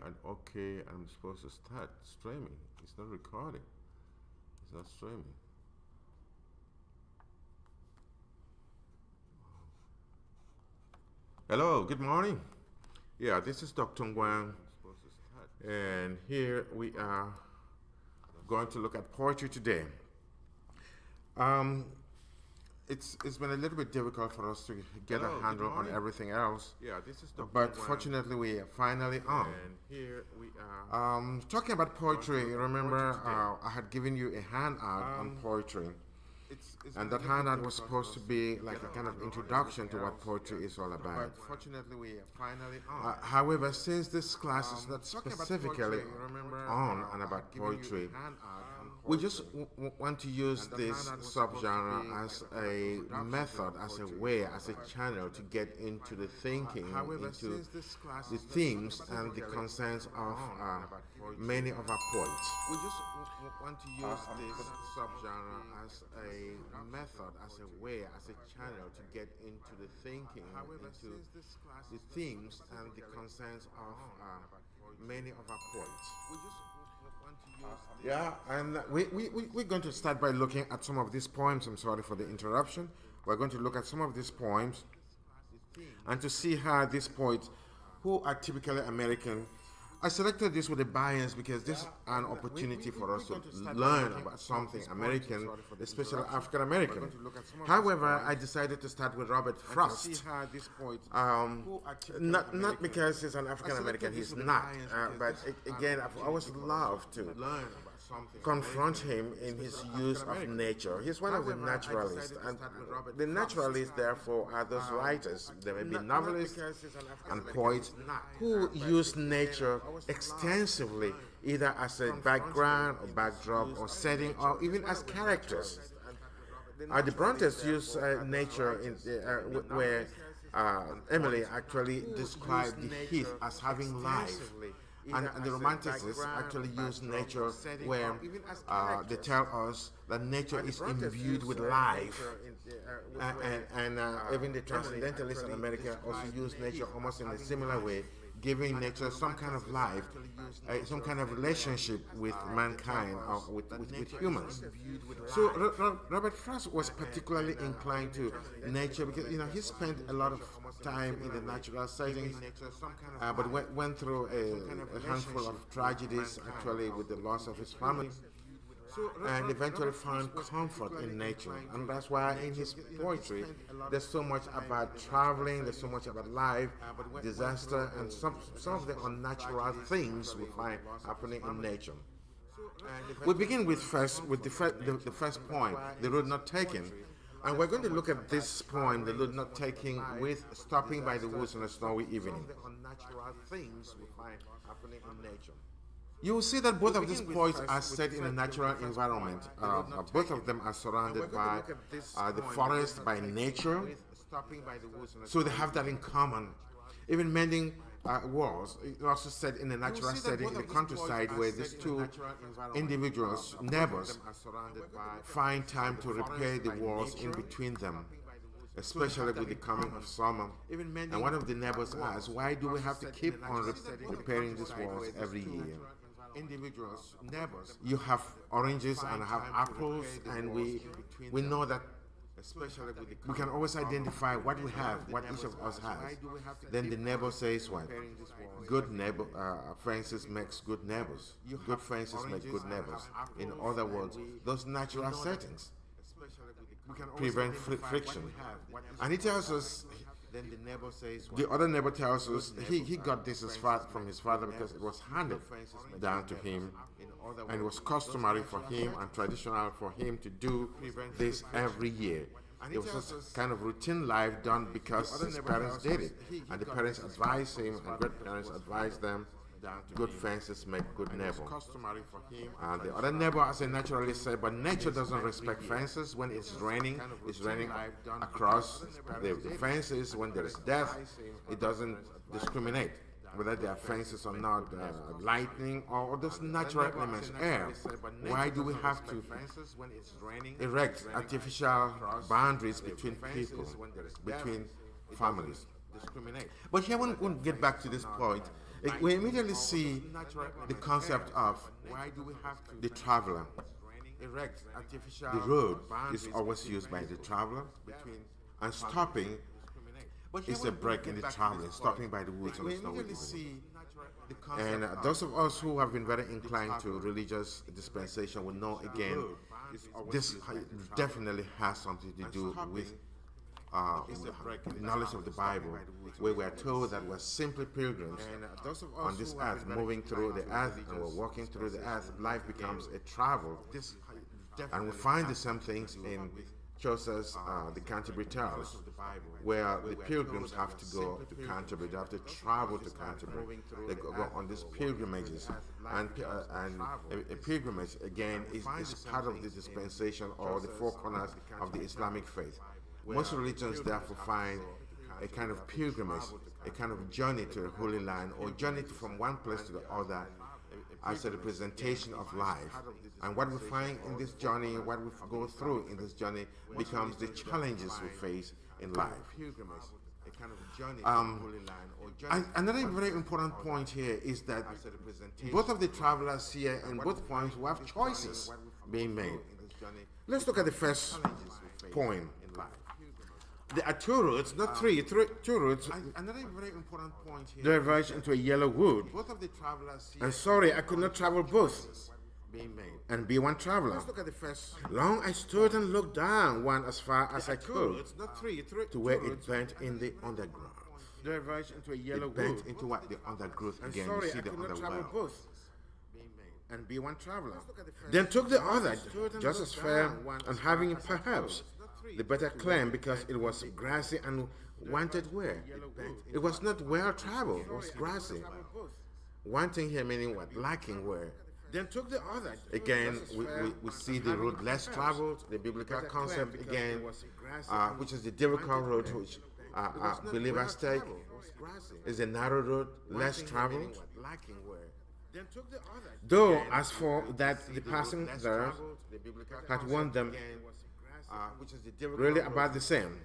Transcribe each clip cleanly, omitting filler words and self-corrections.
And okay, I'm supposed to start streaming. It's not recording. It's not streaming. Hello, good morning. Yeah, this is Dr. Nguyen, and here we are going to look at poetry today. Um, it's been a little bit difficult for us to get a handle on everything else. Yeah, this is Dr. But fortunately, we are finally on. And here we are. Talking about poetry, remember I had given you a handout on poetry. And that handout was supposed to be like a kind of introduction to what poetry is all about. But fortunately, we are finally on. However, since this class is not specifically on and about poetry, we just want to use this subgenre as a method, as a way, as a channel to get into the thinking, into the themes and the concerns of many of our poets. We just want to use this subgenre as a method, as a way, as a channel to get into the thinking, into the themes and the concerns of many of our poets. Yeah, and we're going to start by looking at some of these poems. I'm sorry for the interruption. We're going to look at some of these poems and to see how these poets, who are typically American, I selected this with a bias because this is an opportunity for us to learn about something American, especially African American. However, I decided to start with Robert Frost. Not because he's an African American, he's not. But again, I've always loved to confront him in his use of nature. He's one of the naturalists, and the naturalists, therefore, are those writers. There may be novelists and poets who use nature extensively, either as a background or backdrop or setting, or even as characters. The Brontes use nature in, where Emily actually described the heath as having life. And the Romanticists actually use nature where they tell us that nature is imbued with life. And even the Transcendentalists in America also use nature almost in a similar way, giving nature some kind of life, some kind of relationship with mankind or with humans. So Robert Frost was particularly inclined to nature because he spent a lot of time in the natural settings, but went through a handful of tragedies actually with the loss of his family, and eventually found comfort in nature. And that's why in his poetry there's so much about traveling, there's so much about life, disaster, and some of the unnatural things we find happening in nature. We begin with the first poem, The Road Not Taken. And we're going to look at this poem, The Road Not Taken, with Stopping by the Woods on a Snowy Evening. You will see that both of these poets are set in a natural environment. Both of them are surrounded by the forest, by nature. So they have that in common. Even mending walls, it also set in a natural setting in the countryside where these two individuals, neighbors, find time to repair the walls in between them, especially with the coming of summer. And one of the neighbors asks, why do we have to keep on repairing these walls every year? Individuals, neighbors, you have oranges and I have apples, and we know that we can always identify what we have, what each of us has. Then the neighbor says what? Good neighbor fences makes good neighbors. Good fences make good neighbors. In other words, those natural settings prevent friction. And he tells us, the other neighbor tells us he got this from his father because it was handed down to him, and it was customary for him and traditional for him to do this every year. It was just kind of routine life done because his parents did it, and the parents advised him, and great parents advised them. Good fences make good neighbors. And the other neighbor, as a naturalist, said, but nature doesn't respect fences. When it's raining across the fences. When there is death, it doesn't discriminate whether there are fences or not, lightning or those natural elements, air. Why do we have to erect artificial boundaries between people, between families? But here we won't get back to this point. We immediately see the concept of the traveler. The road is always used by the traveler, and stopping is a break in the traveling, stopping by the woods on the snowy evening. And those of us who have been very inclined to religious dispensation will know again, this definitely has something to do with knowledge of the Bible, where we are told that we're simply pilgrims on this earth, moving through the earth, and we're walking through the earth. Life becomes a travel, and we find the same things in Chaucer's The Canterbury Tales, where the pilgrims have to go to Canterbury, they have to travel to Canterbury, they go on these pilgrimages, and a pilgrimage again is part of the dispensation or the four corners of the Islamic faith. Most religions therefore find a kind of pilgrimage, a kind of journey to the Holy Land, or journey from one place to the other, as a representation of life. And what we find in this journey, what we go through in this journey, becomes the challenges we face in life. Another very important point here is that both of the travelers here, in both points, we have choices being made. Let's look at the first point. There are two roads, not three, two roads. Another very important point here. Diverge into a yellow wood. Both of the travelers. And sorry, I could not travel both. And be one traveler. Let's look at the first. Long I stood and looked down one as far as I could, to where it bent in the undergrowth. Diverge into a yellow wood. Bent into what? The undergrowth again. Sorry, you see, I could not travel both. And be one traveler. Then took the other, just as fair, and having perhaps the better claim, because it was grassy and wanted where? It was not well traveled, it was grassy. Wanting here meaning what? Lacking where? Then took the other. Again, we see the road less traveled, the biblical concept again, which is the difficult road which believers take, is a narrow road, less traveled. Though, as for that, the passing there had warned them really about the same.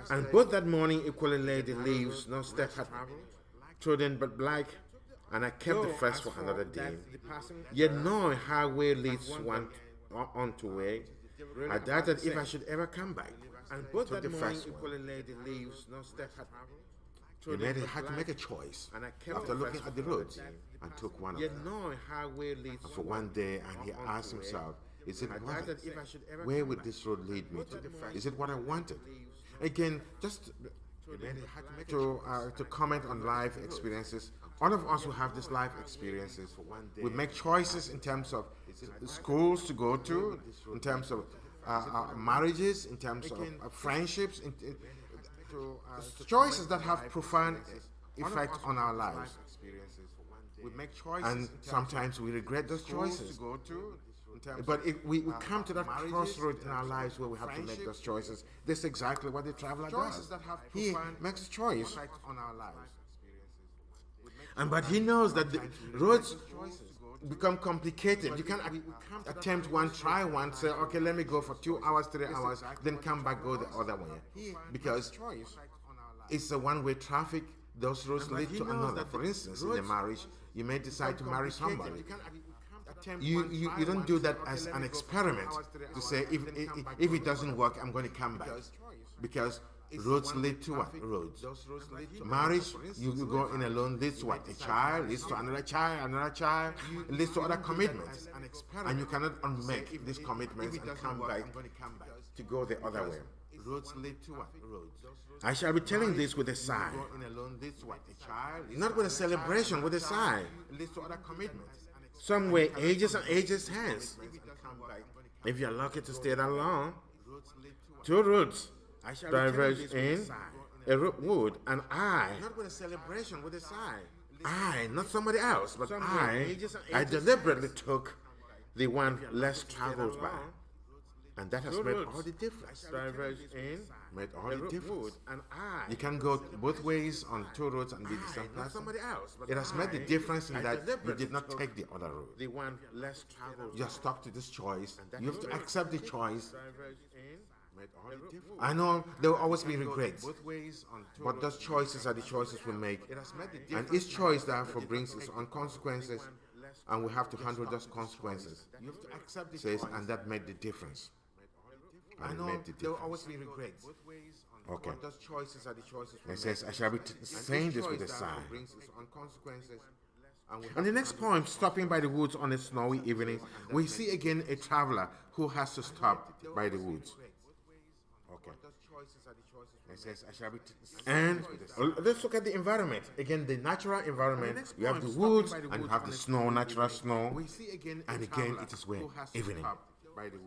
And both that morning equally laid the leaves, no step had trodden but black, and I kept the first for another day. Yet knowing how way leads one on to way, I doubted if I should ever come back. And both that morning equally laid the leaves, no step had he had to make a choice after looking at the roads, and took one of them. And for one day, and he asked himself, is it what? Where would this road lead me to? Is it what I wanted? Again, just to comment on life experiences, all of us who have these life experiences, we make choices in terms of schools to go to, in terms of marriages, in terms of friendships, choices that have profound effect on our lives. And sometimes we regret those choices. But if we come to that crossroad in our lives where we have to make those choices, this is exactly what the traveler does. He makes a choice. But he knows that the roads become complicated. You can't attempt one, try one, say, okay, let me go for 2 hours, 3 hours, then come back, go the other way. Because it's a one-way traffic. Those roads lead to another. For instance, in a marriage, you may decide to marry somebody. You don't do that as an experiment to say, if it doesn't work, I'm going to come back. Because roads lead to what? Roads. Marriage, you go in alone, leads to what? A child, leads to another child, it leads to other commitments. And you cannot unmake these commitments and come back to go the other way. Roads lead to what? Roads. I shall be telling this with a sigh. Not with a celebration, with a sigh. It leads to other commitments. Somewhere ages and ages hence. If you're lucky to stay that long, two roads diverge in a wood, and I, not with a celebration, with a sigh. I, not somebody else, but I deliberately took the one less traveled by. And that has made all the difference. Made all the difference. You can go both ways on two roads and be the same person. It has made the difference in that you did not take the other road. You just stuck to this choice. You have to accept the choice I know there will always be regrets, but those choices are the choices we make. And each choice, therefore, brings its own consequences, and we have to handle those consequences. Says, and that made the difference. I know there will always be regrets. Okay. But those choices are the choices we It make. says, I shall be saying this with a sigh. Brings its own consequences. And the next poem, stopping by the woods on a snowy evening, we see again a traveler who has to stop by the woods. Okay. It says, I shall be and let's look at the environment. Again, the natural environment. You have the woods and you have the snow, natural snow. And again, it is where? Evening.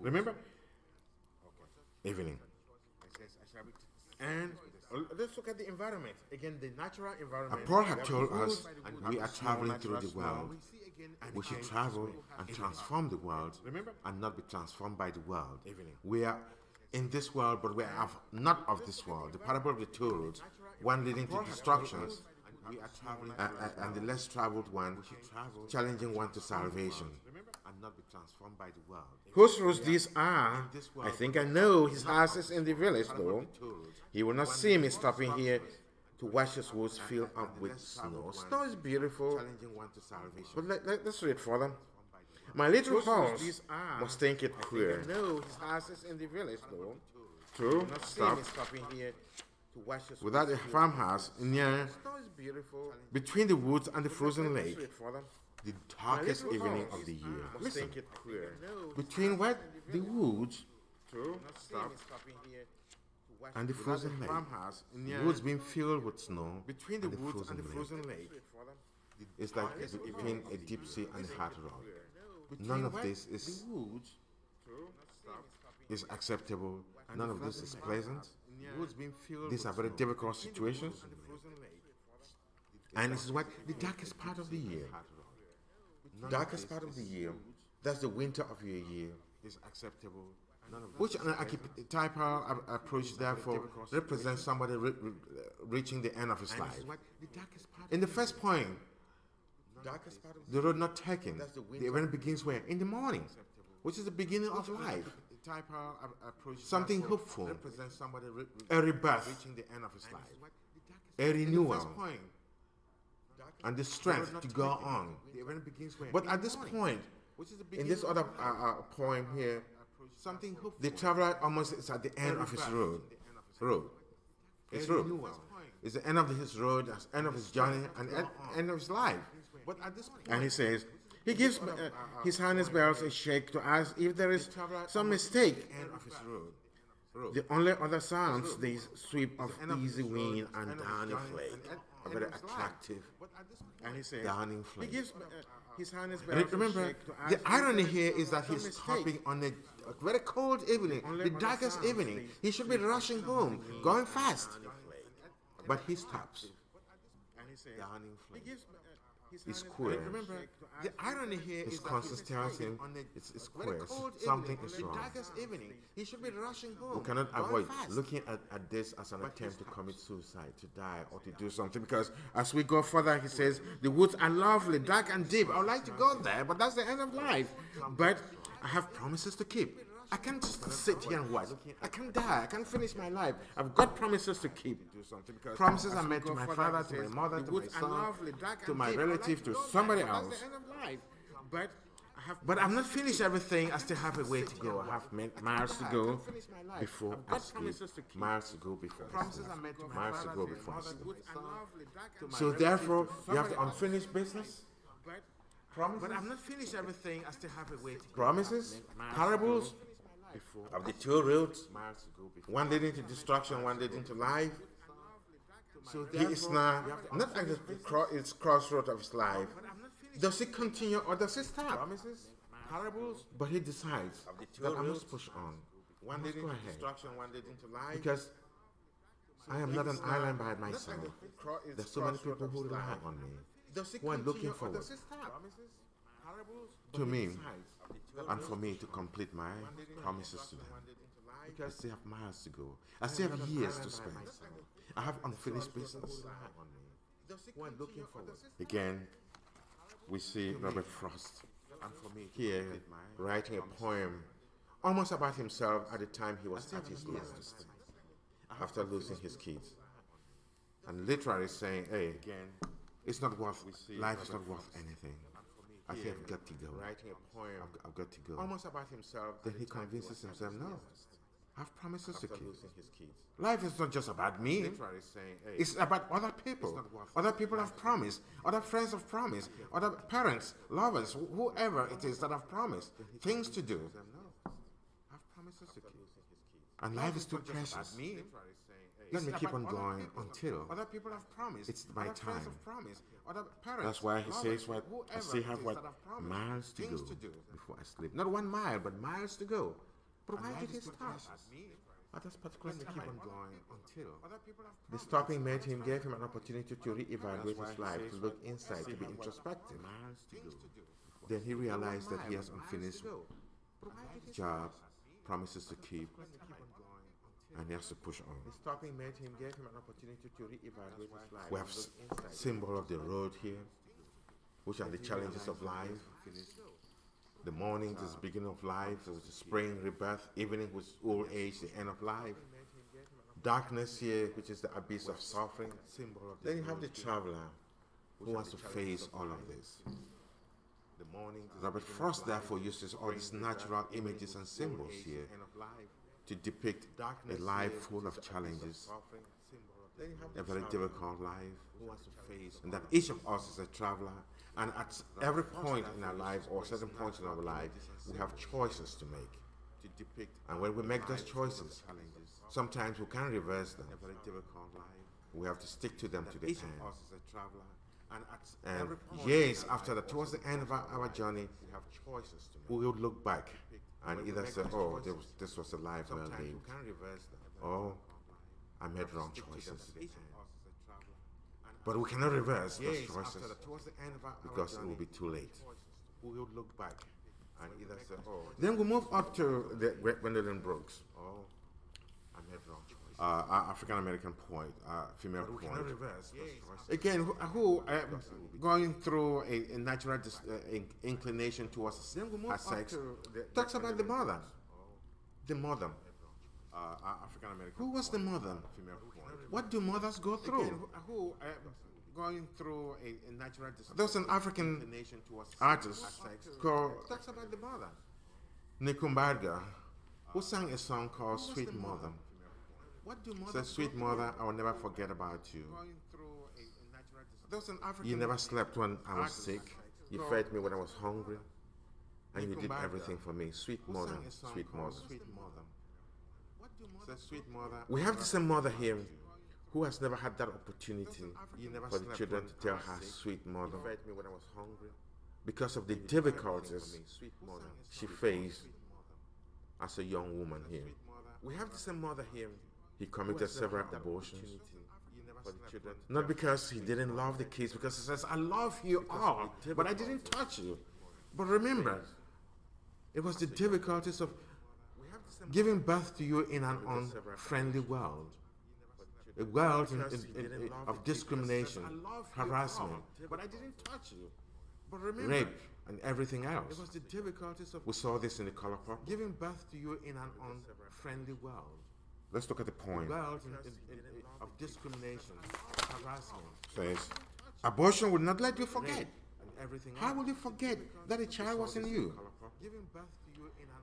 Remember? Evening. And let's look at the environment. Again, the natural environment. Paul had told us we are traveling through the world. We should travel and transform the world and not be transformed by the world. We are in this world, but we are not of this world. The parable of the two roads, one leading to destructions, and the less traveled one, challenging one to salvation. And not be transformed by the world. Whose roads these are? I think I know. His house is in the village, though. He will not see me stopping here to watch his woods fill up with snow. Snow is beautiful. But let's read further. My little horse must think it queer. No, his house is in the village, though. True. Stop. Without a farmhouse near, between the woods and the frozen lake. The darkest evening of the year. Listen. Between what? The woods. And the frozen lake. The woods being filled with snow. Between the woods and the frozen lake. It's like between a deep sea and a hard rock. None of this is acceptable. None of this is pleasant. These are very difficult situations. And this is what the darkest part of the year. Darkest part of the year, that's the winter of your year, is acceptable. Which an archetypal approach, therefore, represents somebody reaching the end of his life. In the first point, the road not taken, the event begins where? In the morning, which is the beginning of life. Something hopeful, a rebirth, a renewal, and the strength to go on. But at this point, in this other poem here, the traveler almost is at the end of his road. It's road. It's the end of his road, end of his journey, and end of his life. And he says, he gives his harness bells a shake to ask if there is some mistake. The only other sounds, the sweep of easy wind and downy flake, are very attractive. And he says, downing flake. He gives his harness bells remember, the irony here is that he's stopping on a very cold evening, the darkest evening. He should be rushing home, going fast. But he stops. Downing flake. It's queer. The irony here is consistency. It's queer. Something is wrong. He should be rushing home. We cannot avoid looking at this as an attempt to commit suicide, to die, or to do something. Because as we go further, he says, the woods are lovely, dark and deep. I would like to go there, but that's the end of life. But I have promises to keep. I can't just sit here and watch. I can't die. I can't finish my life. I've got promises to keep. Promises are made to my father, to my mother, to my son, to my relative, to somebody else. But I've not finished everything. I still have a way to go. I have miles to go before I sleep. Miles to go before I sleep. Miles to go before I sleep. So therefore, you have the unfinished business. Promises? But I've not finished everything. I still have a way to go. Promises, parables of the two roads, one leading to destruction, one leading to life. So he is now not at the crossroad of his life. Does he continue or does he stop? Promises, parables, but he decides that I must push on. One leading to destruction, one leading to life. Because I am not an island by myself. There's so many people who rely on me, who are looking forward to me and for me to complete my promises to them. Because I still have miles to go. I still have years to spend. I have unfinished business. Again, we see Robert Frost here writing a poem almost about himself at the time he was at his lowest, after losing his kids. And literally saying, hey, it's not worth, life is not worth anything. I think I've got to go. Writing a poem. I've got to go. Almost about himself. Then he convinces himself, no, I've promises to keep. Losing his kids. Life is not just about me. Literally saying, hey, It's about other people. Other people have promised. Other friends have promised. Other parents, lovers, whoever it is that have promised things to do. I've promises to keep. And life is too precious. Let me keep on going until Other people have promised. it's my Other friends time. have promised. Other parents, That's why he lovers, says, what I still have whoever it is what that have promised miles to things go to do. before I sleep. Not 1 mile, but miles to go. But why life did he is too stop precious. at this particular Let me keep on time? going until other people have The promised. stopping made him gave him an opportunity to reevaluate his life, to look inside, to be introspective. Then he realized that he has unfinished job, promises to keep, and he has to push on. The stopping made him gave him an opportunity to reevaluate his life. We have symbol of the road here, which are the challenges of life. The morning is the beginning of life, there's the spring, rebirth, evening with old age, the end of life. Darkness here, which is the abyss of suffering. Then you have the traveler who wants to face all of this. The morning Robert Frost therefore uses all these natural images and symbols here to depict a life full of challenges, a very difficult life, and that each of us is a traveler, and at every point in our lives or certain points in our life, we have choices to make. And when we make those choices, sometimes we can't reverse them. We have to stick to them to the end. And years after that, towards the end of our journey, we will look back and either say, oh, this was a life well lived, or I made wrong choices. But we cannot reverse those choices because it will be too late. we will look back and either say, oh, Then we move up to the Gwendolyn Brooks, I made wrong choice. African American poet, female But we poet. cannot reverse those choices. Again, who going through a natural inclination towards her sex, talks about the mother. The mother. African American. Who was the mother? Female poet. What do mothers go through? Again, who going through a natural There's an African inclination towards artist sex. called Talks about the mother. Nikumbarga, who sang a song called Sweet Mother. What do mothers Says, Sweet Mother, I will never forget about you. going through a natural There's an African. You never slept when I was sick. You fed me when I was hungry. And you did everything for me. Sweet who mother, sang a song sweet called mother. Sweet Mother. What do mothers Says, Sweet Mother. We have the same mother here who has never had that opportunity for the children to tell her sweet mother fed me when I was hungry? because of the difficulties she faced as a young woman here. We have the same mother here. He committed several abortions. For the children. Not because he didn't love the kids, because he says, I love you all, but I didn't touch you. But remember, it was the difficulties of giving birth to you in an unfriendly world. A world of discrimination, harassment, But I didn't touch you. But remember, rape, and everything it else. was the difficulties of We saw this in the color purple. giving birth to you in an unfriendly world. Let's look at the point. World of discrimination, harassment, Says, abortion will not let you forget. and everything How else. will you forget that a child was in you? Giving birth to you in an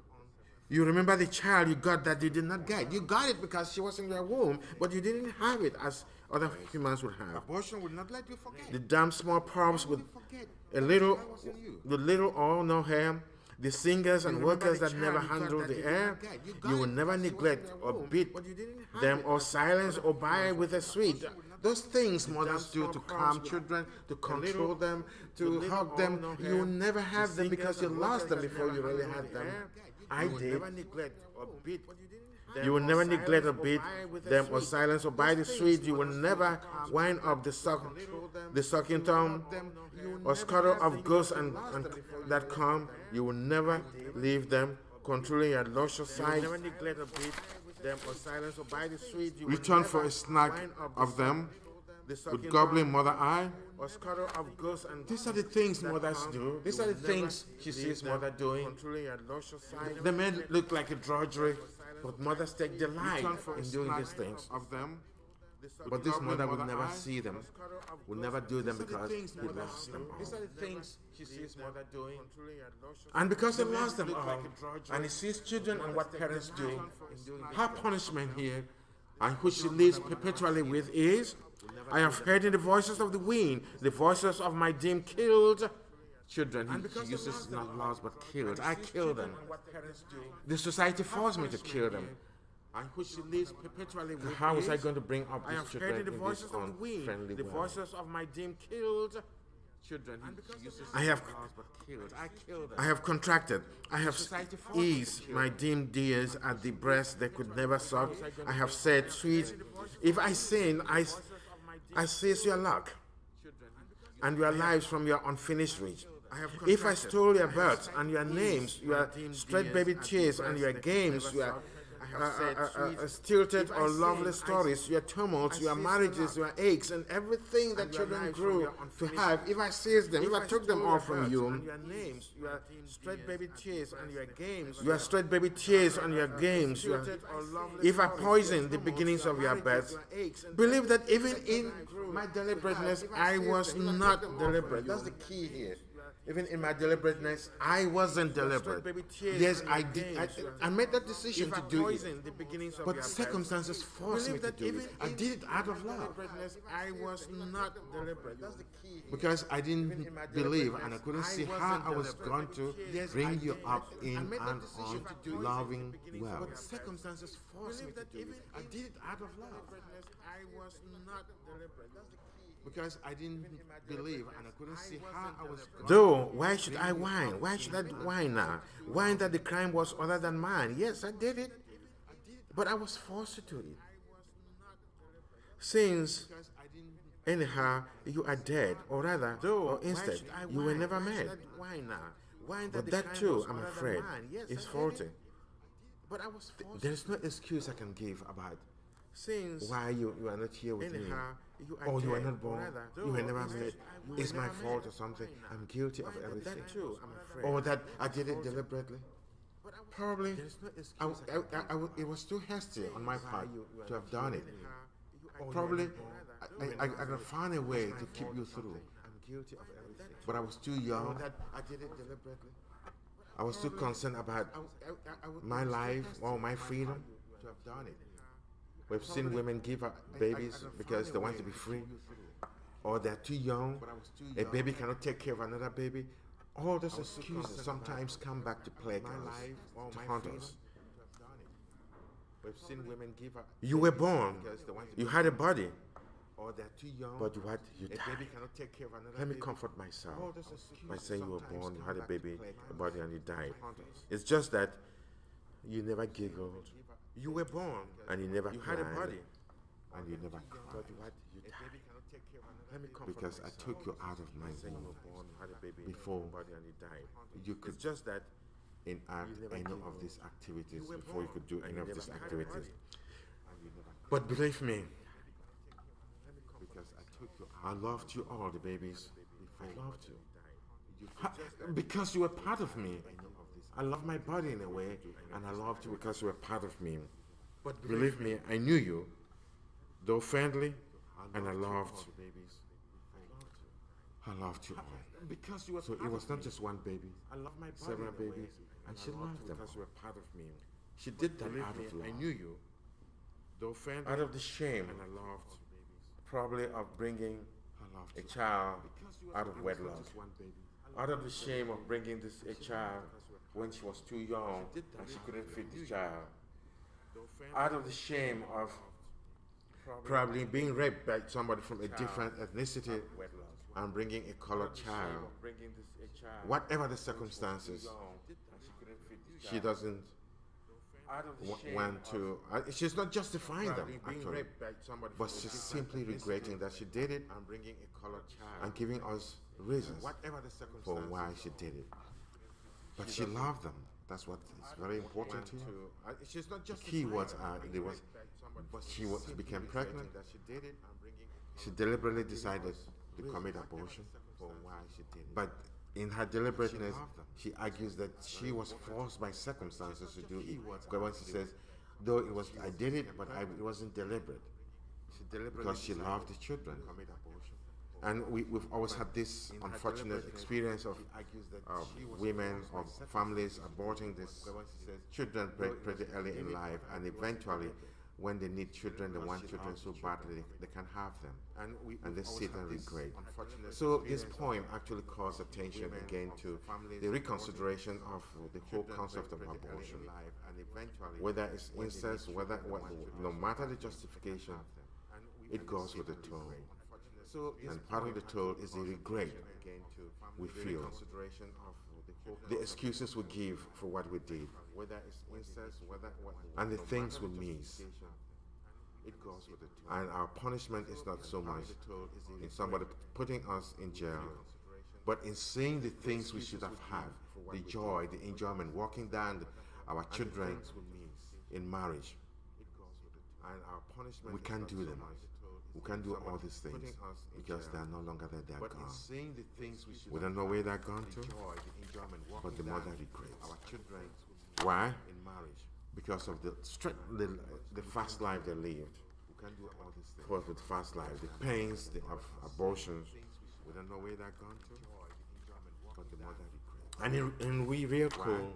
You remember the child you got that you did not get. You got it because she was in your womb, but you didn't have it as other humans would have. abortion will not let you forget. The damn small pups with Forget. a little, Child was in you. the little or no hair, the singers and remember workers the that never child you got handled that the you did air. not get. You got You will it never because she was in neglect your or womb, beat but you didn't have them it. or silence or buy with a sweet. Those things mothers do to calm children, to control them, to hug them. You will never have them because you lost them before you really had them. I did. You will never neglect or beat them or silence or buy the sweet. You will never wind up the sucking tongue or scuttle of ghosts and that come. You will never leave them, controlling your luscious side. Never neglect or beat them or silence or buy the sweet. You Return for a snack of them with gobbling mother eye. or scatter of ghosts and These are the things mothers do. These are the things she sees mother doing. controlling your luscious side. The men look like a drudgery, but mothers take delight in doing these things. Of them, But this mother would never see them, would never do them because he lost them all. these are the things she sees mother doing. And because he lost them all, and he sees children and what parents do, her punishment here, and which she lives perpetually with, is, I have heard in the voices of the wind, the voices of my dim killed children. He uses not lost but killed. I killed them. The society forced me to kill them. And which she lives perpetually with. How was I going to bring up these children in the this voices of the wind, unfriendly the way? voices of my dim killed children. I have contracted. I have eased my dim dears at the breast they could never suck. I have said, sweet, if I sin, I seize your luck and your lives from your unfinished reach. If I stole your births and your names, your straight baby tears and your games, your stilted or loveless stories, your tumults, your marriages, your aches, and everything that children grew to have, if I seized them, if I took them all from you, your names, your straight baby tears and your games, your straight baby tears and your games, if I poisoned the beginnings of your birth, believe that even in my deliberateness, I was not deliberate. That's the key here. Even in my deliberateness, I wasn't deliberate. Yes, I did. I made that decision to do it. But circumstances forced me to do it. I did it out of love. I was not deliberate. That's the key. Because I didn't believe and I couldn't see how I was going to bring you up in and on loving well. But circumstances forced me to do it. I did it out of love. I was not deliberate. That's the key. Because I didn't believe and I couldn't see how I was going. Though, why should I whine? Why should I whine now? Whine that the crime was other than mine. Yes, I did it. But I was forced to do it. Since, anyhow, you are dead, or rather, or instead, you were never made. But that too, I'm afraid, is faulty. There's no excuse I can give about why you are not here with me. Or you are not born, you were never made. It's my fault or something. I'm guilty of everything. Or that I did it deliberately. Probably, it was too hasty on my part to have done it. Probably, I could find a way to keep you through. But I was too young. I was too concerned about my life or my freedom to have done it. We've seen women give up babies because they want to be free, or they're too young. A baby cannot take care of another baby. All those excuses sometimes come back to plague us, to haunt us. We've seen women give up. You were born. You had a body. But what you died. Let me comfort myself by saying you were born, you had a baby, a body, and you died. It's just that you never giggled. You were born, and you never cried, had a body, and you never cried. But what you died. Because I took you out of my womb before you could just that enact any of these activities, before you could do any of these activities. But believe me, because I took you out, I loved you all, the babies. I loved you. Because you were part of me. I love my body in a way, and I loved you because you were part of me. But believe me, I knew you, though friendly, and I loved you. I loved you all. So it was not just one baby, several babies, and she loved them because you were part of me. She did that out of love. I knew you, though friendly, out of the shame, and I loved, probably of bringing a child out of wedlock, out of the shame of bringing a child when she was too young and she couldn't feed the child, out of the shame of probably being raped by somebody from a different ethnicity and bringing a colored child. Whatever the circumstances, she doesn't want to. She's not justifying them, actually, but she's simply regretting that she did it and giving us reasons for why she did it. But she loved them. That's what is very important to you. She's not just the key words are she became pregnant. She deliberately decided to commit abortion. But in her deliberateness, she argues that she was forced by circumstances to do it. Because when she says, though it was, I did it, but it wasn't deliberate. Because she loved the children. And we've always had this unfortunate experience of women or families aborting these children pretty early in life, and eventually, when they need children, they want children so badly they can have them, and they sit and regret. So this poem actually calls attention again to the reconsideration of the whole concept of abortion, whether it's incest, no matter the justification, it goes with the tone. And part of the toll is the regret we feel, the excuses we give for what we did, and the things we miss. And our punishment is not so much in somebody putting us in jail, but in seeing the things we should have had, the joy, the enjoyment, walking down our children in marriage. We can't do them. We can't do all these things because they are no longer there, they are gone. We don't know where they're gone to, but the mother regrets. Why? Because of the fast life they lived. Because with fast life, the pains of abortions, we don't know where they're gone to, but the mother regrets. And in We Real Cool,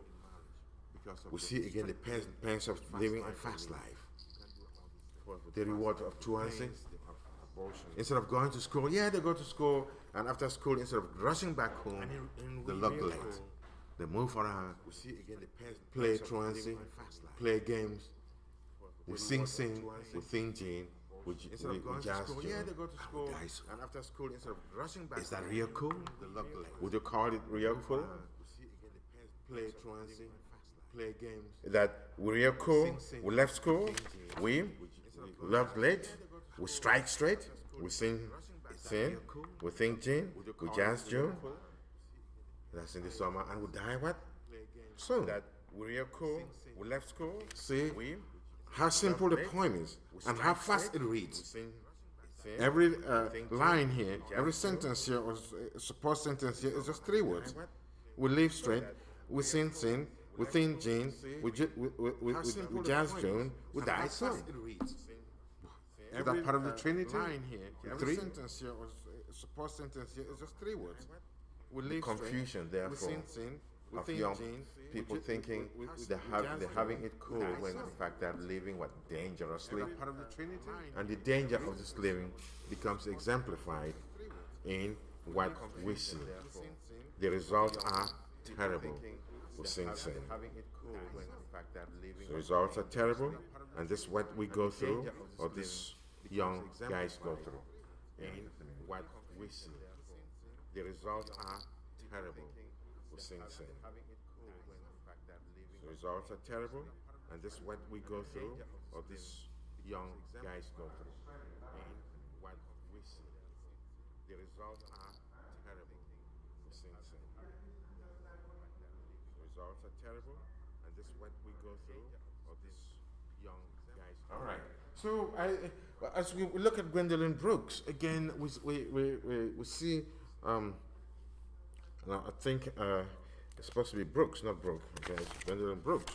we see again the pains of living a fast life. The reward of truancy. Instead of going to school, they go to school, and after school, instead of rushing back home, they look late. They move around, play truancy, play games, we sing, we think Jane, we jazz Jane, and after school, instead of rushing back, is that real cool? Would you call it real cool? Play truancy, play games. Is that real cool? We left school, we left late, we strike straight, we sing, we think Jane, we jazz June. That's in the summer, and we die what? So that we're real cool, we left school. See how simple the poem is, and how fast it reads. Every line here, every sentence here, or support sentence here, is just 3 words. We live straight, we sing, we think Jane, we jazz June, we die so. Is that part of the Trinity? Line here, every sentence here, or support sentence here, is just 3 words. The confusion, therefore, of young people thinking they're having it cool when in fact they're living dangerously. And the danger of this living becomes exemplified in what we see. The results are terrible. We sing. The results are terrible, and this is what we go through, or these young guys go through. And what we see. The results are terrible. We sing. The results are terrible, and this is what we go through, or these young guys go through. And what we see. The results are terrible. We sing. The results are terrible, and this is what we go through, or these young guys go through. All right. So as we look at Gwendolyn Brooks again, we see. Now I think it's supposed to be Brooks, not Brooke. Okay, it's Gwendolyn Brooks.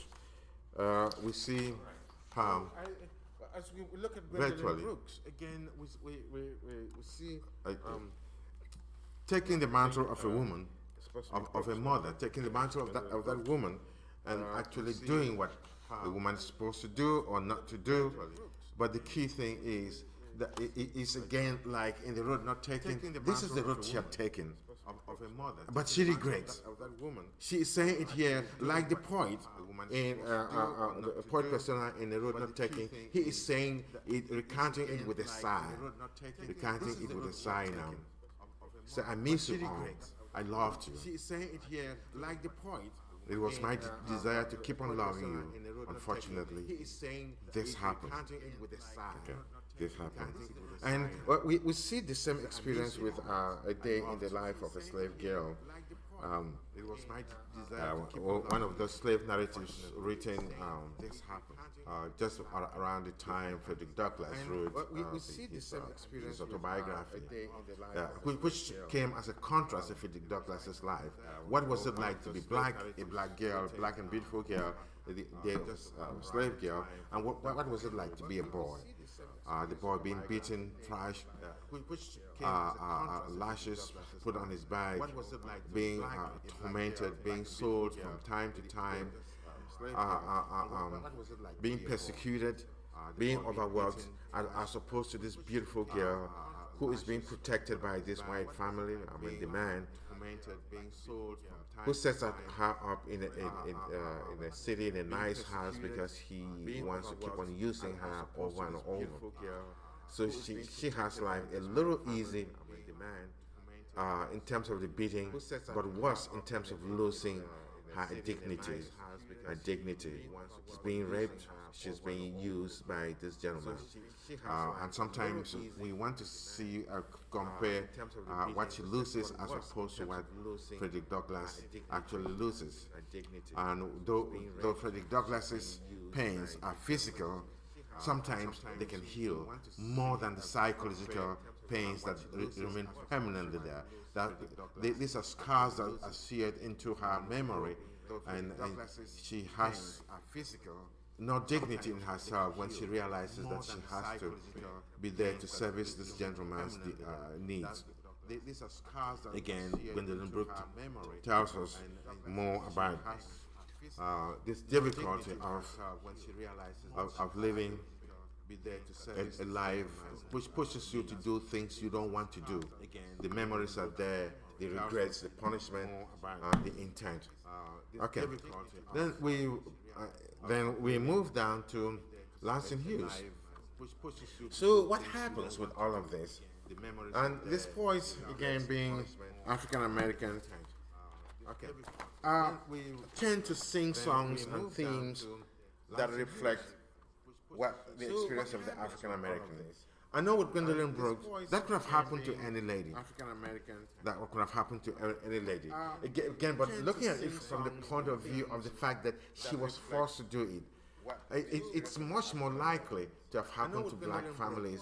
We see how. As we look at Gwendolyn Brooks again, we see taking the mantle of a woman, of a mother, taking the mantle of that woman, and actually doing what the woman is supposed to do or not to do. But the key thing is that it is again like in the road not taking. This is the road she had taken of a mother, but she regrets. She is saying it here like the poet in the poet persona in the road not taking. He is saying it, recounting it with a sigh, recounting it with a sigh now. So I miss you all. I loved you. She is saying it here like the poet. It was my desire to keep on loving you. Unfortunately, this happened. Okay, this happened. And we see the same experience with A Day in the Life of a Slave Girl. It was my desire to keep one of those slave narratives written This happened. just around the time Frederick Douglass wrote We see the same experience his autobiography, with, A Day in the Life which came as a contrast to Frederick Douglass's life. What was it like to be black, a black girl, black and beautiful girl, a slave girl, and what was it like to be a boy? The boy being beaten, thrashed, lashes put on his back, being tormented, being sold from time to time, being persecuted, being overworked, as opposed to this beautiful girl who is being protected by this white family. I mean, the man who sets her up in a city, in a nice house, because he wants to keep on using her over and over. So she has life a little easy in terms of the beating, but worse in terms of losing her dignity. Her dignity. She's being raped. She's being used by this gentleman. And sometimes we want to see compare what she loses as opposed to what Frederick Douglass actually loses. And though Frederick Douglass's pains are physical, sometimes they can heal more than the psychological pains that remain permanently there. These are scars that are seared into her memory, and she has no dignity in herself when she realizes that she has to be there to service this gentleman's needs. Again, Gwendolyn Brooks tells us more about this difficulty of living a life which pushes you to do things you don't want to do. The memories are there, the regrets, the punishment, the intent. Okay, then we move down to Langston Hughes. So what happens with all of this? And this poet, again being African American, tend to sing songs and themes that reflect what the experience of the African American is. I know with Gwendolyn Brooks, that could have happened to any lady. That could have happened to any lady. Again, but looking at it from the point of view of the fact that she was forced to do it, it's much more likely to have happened to black families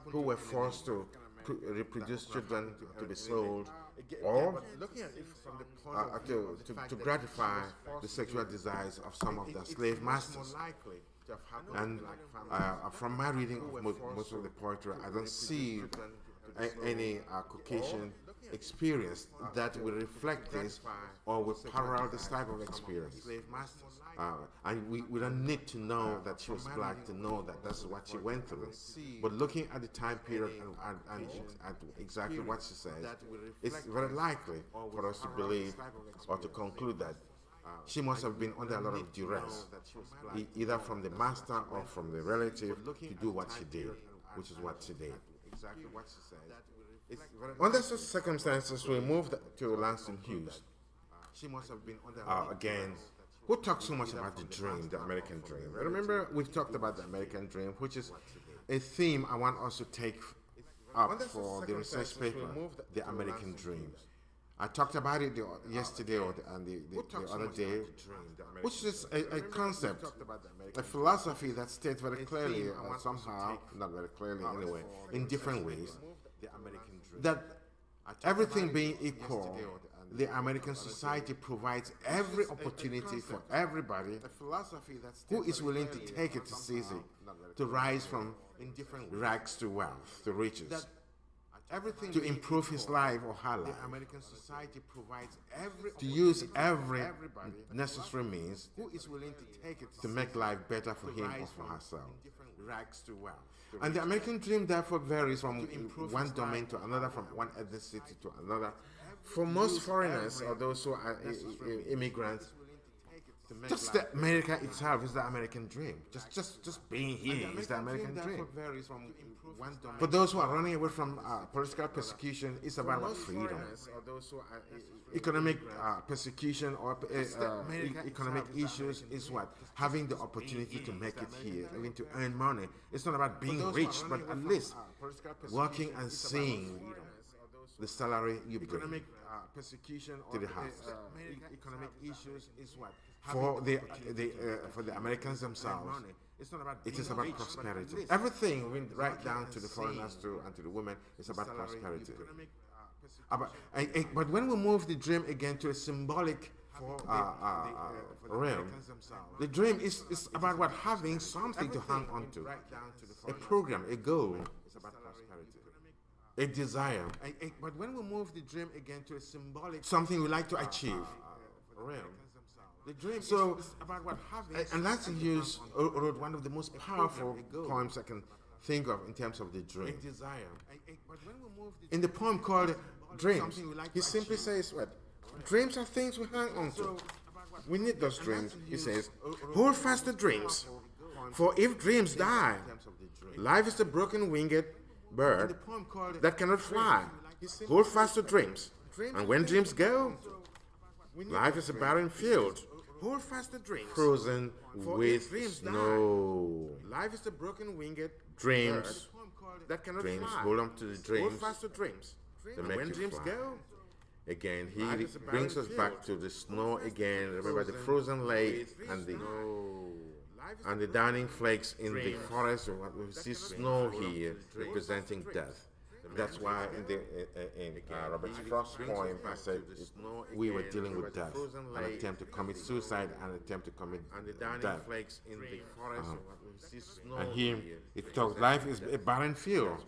who were forced to reproduce children to be sold, or to gratify the sexual desires of some of their slave masters. And from my reading of most of the poetry, I don't see any Caucasian experience that will reflect this or will parallel this type of experience. And we don't need to know that she was black to know that that's what she went through. But looking at the time period and at exactly what she said, it's very likely for us to believe or to conclude that she must have been under a lot of duress, either from the master or from the relative, to do what she did, which is what she did. Under such circumstances, we moved to Langston Hughes. Again, who talks so much about the dream, the American dream? Remember, we've talked about the American dream, which is a theme I want us to take up for the research paper, the American dream. I talked about it yesterday and the other day, which is a concept, a philosophy that states very clearly, somehow, not very clearly anyway, in different ways, that everything being equal, the American society provides every opportunity for everybody who is willing to take it to seize it, to rise from rags to wealth, to riches, to improve his life or her life. The American society provides to use every necessary means to make life better for him or for herself. And the American dream therefore varies from one domain to another, from one ethnicity to another. For most foreigners or those who are immigrants, just the America itself is the American dream. Just being here is the American dream. For those who are running away from political persecution, it's about freedom. Economic persecution or economic issues is what? Having the opportunity to make it here, even to earn money. It's not about being rich, but at least working and seeing the salary you bring. persecution to or the house. economic issues is what? For the Americans themselves, It's not about it is being about rich, prosperity. but Everything, right down to the foreigners and to the women, is about prosperity. But when we move the dream again to a symbolic realm, the dream is about what? Having something to hang on to. A program, a goal, a desire. But when we move the dream again to a symbolic Something we like to achieve. realm, the dream So, is about what? Having And that's Hughes wrote one of the most powerful poems I can think of in terms of the dream. desire. But when we move the In the poem called Dreams, he simply says what? Dreams are things we hang on to. We need those dreams, he says. Hold fast to dreams. For if dreams die, life is a broken winged bird that cannot fly. Hold fast to dreams. And when dreams go, life is a barren field, hold fast the dreams. frozen with dreams die, snow. Life is a broken winged Dreams, that cannot dreams, fly. hold on to the Hold dreams fast the dreams. to And make when you dreams fly. go, Again, he Life is a brings us barren back to field. the snow again. Remember the frozen lake and the downing flakes in the forest. We see snow here representing death. That's why in Robert Frost's poem, I said we were dealing with death, an attempt to commit suicide, an attempt to commit death. flakes in the forest. And here it talks life is a barren field,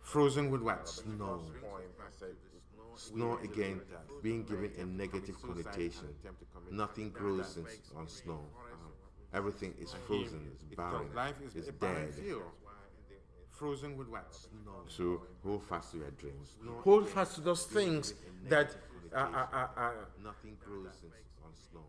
frozen with what? Snow. Snow again being given a negative connotation. Nothing grows on snow. Everything is frozen, it's barren, it's dead. Frozen with what? Snow. So hold fast to your dreams. Hold fast to those things that Nothing grows on snow.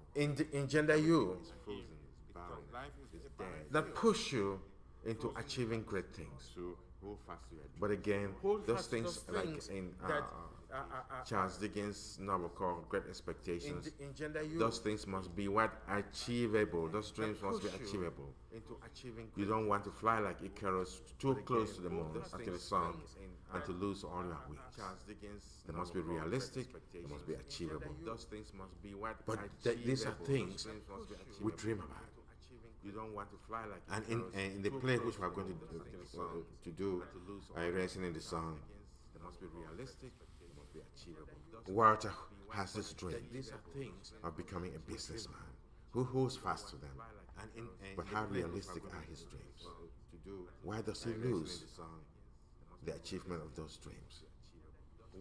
engender you, It's frozen, it's barren, it's dead. that push you into achieving great things. So hold fast to your dreams. But again, Hold those fast to things those like things in that, Charles Dickens' novel called Great Expectations, engender you those things must be what? Achievable. Those dreams must be push you achievable. into achieving You don't want to fly like Icarus too close to the moon or to the sun and to lose all your wings. Charles Dickens. They must be realistic, they must be achievable. Those things must be what? But these are achievable. things Those things must be we achievable. dream about. You don't want to fly like And Icarus in the too play close which we are going to do, Racing in the Sun, They must be realistic. They must be achievable. Walter has this dream These are things. of becoming a businessman who holds fast to them. But how realistic are his dreams? To do. Why does he lose the achievement of those dreams?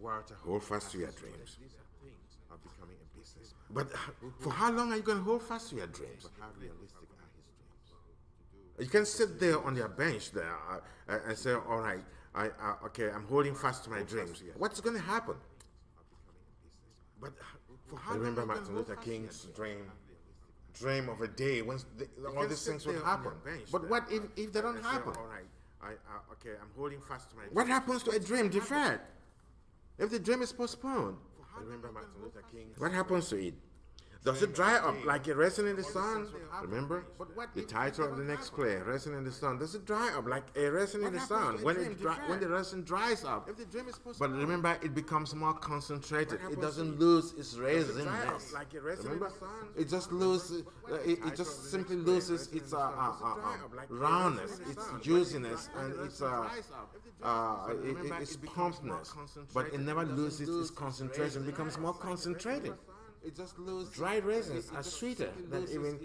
Walter, hold fast to your dreams. These are things of becoming a businessman. But for how long are you going to hold fast to your dreams? How realistic are his dreams? You can sit there on your bench there and say, all right, okay, I'm holding fast to my dreams. What's going to happen? But for how I remember long are you Martin gonna Luther hold fast to King's your dream of a day when all these sit things would there on happen. your bench But there what if they don't and say, happen? all right, okay, I'm holding fast to my dreams. What happens to a dream deferred? If the dream is postponed, I remember Martin Luther King's. what happens to it? Does it dry up like a Racing in the Sun? Remember? The title of the next play, Racing in the Sun. Does it dry up like a Racing in the Sun? When the resin dries up. If the dream is But postponed, remember, it becomes more concentrated. It doesn't lose its rasinness. like a Racing in Remember? the Sun. It just loses. It just simply loses its roundness, its juiciness, and its plumpness. But it never loses its concentration. It becomes more concentrated. It just loses. Dry raisins are sweeter than even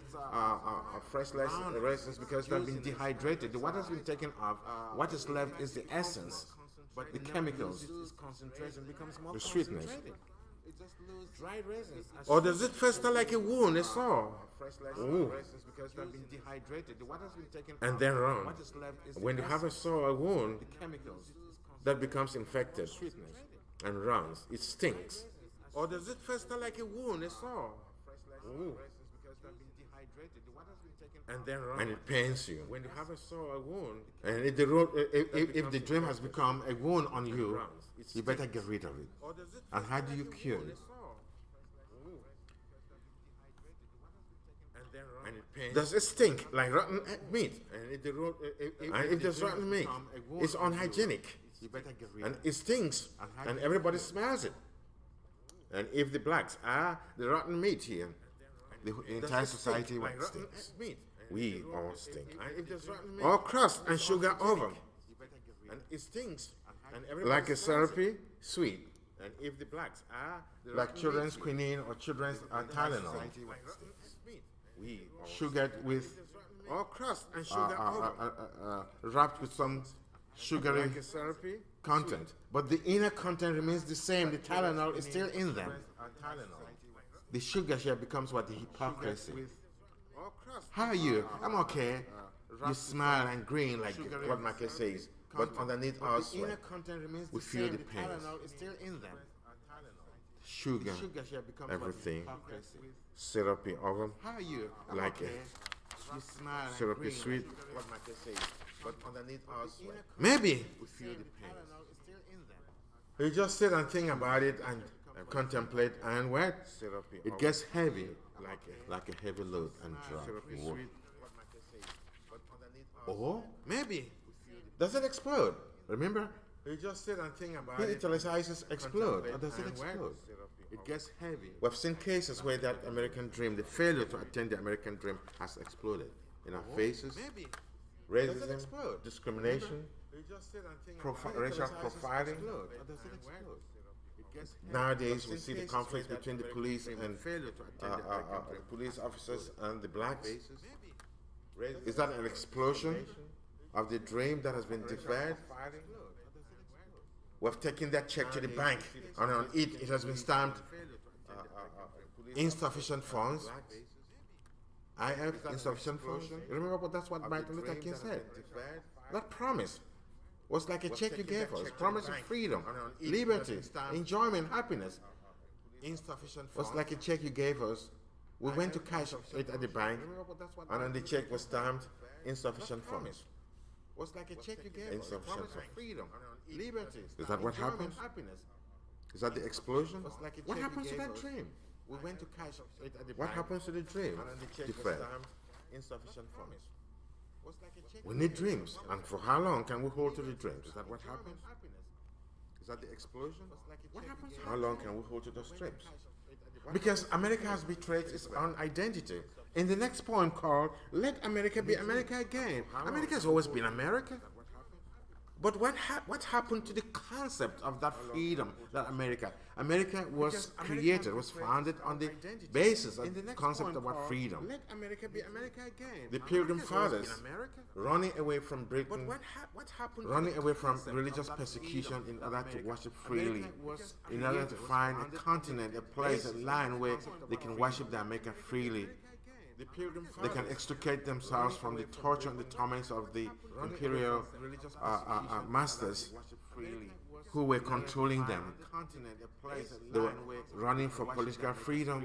fresh raisins because they've been dehydrated. The water's been taken off. What is left is the essence, But the it never chemicals, loses concentration, becomes more the sweetness. concentrated. It just loses. Dry raisins. Or does it fester like a wound, a sore, Fresh Ooh. raisins because they've been dehydrated. The water's been taken and off. then run? What is left is When you have a sore, a wound, the chemicals. that becomes infected and runs, it stinks. Or does it fester like a wound, a sore, Raisins because they've been dehydrated. The water's been taken and off. then run? And it pains you. When you have a sore, a wound, and if the dream has become a wound on you, you better get rid of it. Or does it And how do you cure it? and it pains. Does it stink like rotten meat? And if there's rotten meat, it's unhygienic. You better get rid And of it. it stinks, and everybody smells it. And if the blacks are the rotten meat here, the entire society stinks. We all stink. Or crust and sugar over. And it stinks. Like a syrupy sweet. And if the blacks are like children's quinine or children's Tylenol, sugared with or crust and sugar wrapped with some sugary content, but the inner content remains the same. The Tylenol is still in them. The sugar here becomes what the hypocrisy. How are you? I'm okay. You smile and grin like what Michael says, but underneath our sweat, we feel the pain. Sugar, everything, syrupy over, like a syrupy sweet. But underneath our sweat, maybe we feel the pain. You just sit and think about it and contemplate, and what? It gets heavy, like a heavy load and drop. Or maybe does it explode? Remember? You just sit and think about it. Intellectualizes explode, or does it explode? It gets heavy. We've seen cases where that American dream, the failure to attain the American dream, has exploded in our faces. Racism, discrimination, racial profiling. Nowadays, we see the conflict between the police and police officers and the blacks. Is that an explosion of the dream that has been deferred? We've taken that check to the bank, and on it has been stamped insufficient funds. I have insufficient funds. You remember that's what Martin Luther King said? That promise was like a check you gave us. Promise of freedom, liberty, enjoyment, happiness. Insufficient funds was like a check you gave us. We went to cash it at the bank, and on the check was stamped insufficient funds. Was like a check you gave us. Insufficient funds. Freedom, liberty. Is that what happened? Is that the explosion? What happens to that dream? We went to cash it at the bank. What happens to the dream? Deferred. Insufficient funds. We need dreams, and for how long can we hold to the dreams? Is that what happens? Is that the explosion? What happens? How long can we hold to those dreams? Because America has betrayed its own identity. In the next poem called "Let America Be America Again," America has always been America. But what happened to the concept of that freedom, that America was created, was founded on the basis of the concept of what freedom. Let America be America again. The Pilgrim Fathers, running away from Britain, running away from religious persecution in order to worship freely, in order to find a continent, a place, a land where they can worship their Maker freely. They can extricate themselves from the torture and the torments of the imperial masters who were controlling them. They were running for political freedom,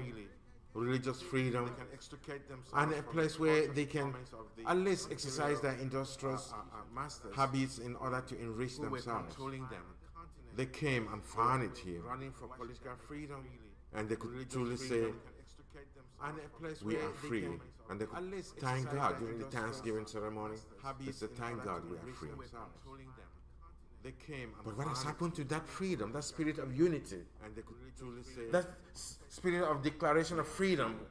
religious freedom, and a place where they can at least exercise their industrious habits in order to enrich themselves. They came and found it here, and they could truly say, and a place we are free, and they could thank God during the Thanksgiving ceremony. They said, "Thank God we are free." But what has happened to that freedom, that spirit of unity, and they could truly say, that spirit of declaration of freedom,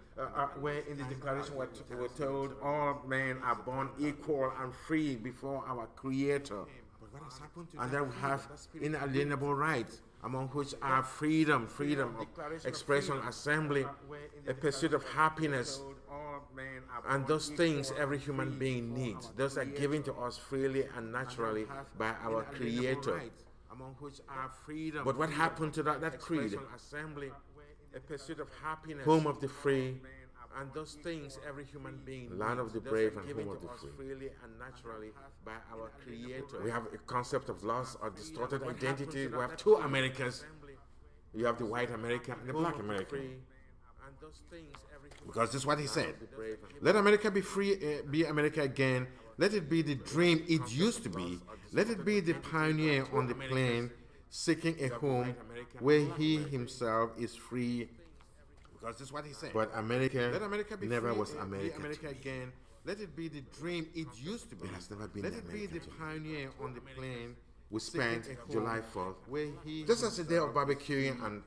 where in the declaration we were told all men are born equal and free before our Creator, and that we have inalienable rights, among which are freedom of expression, assembly, a pursuit of happiness, and those things every human being needs. Those are given to us freely and naturally by our Creator. But what happened to that creed? A pursuit of happiness, home of the free, and those things every human being, land of the brave and home of the free, freely and naturally by our Creator. We have a concept of lost or distorted identity. We have two Americas. You have the white America and the black America. Because this is what he said: "Let America be free, be America again. Let it be the dream it used to be. Let it be the pioneer on the plain, seeking a home where he himself is free." Because this is what he said. But America never was America again. Let it be the dream it used to be. It has never been. Let it be the pioneer on the plain. We spent July 4th, just as a day of barbecuing and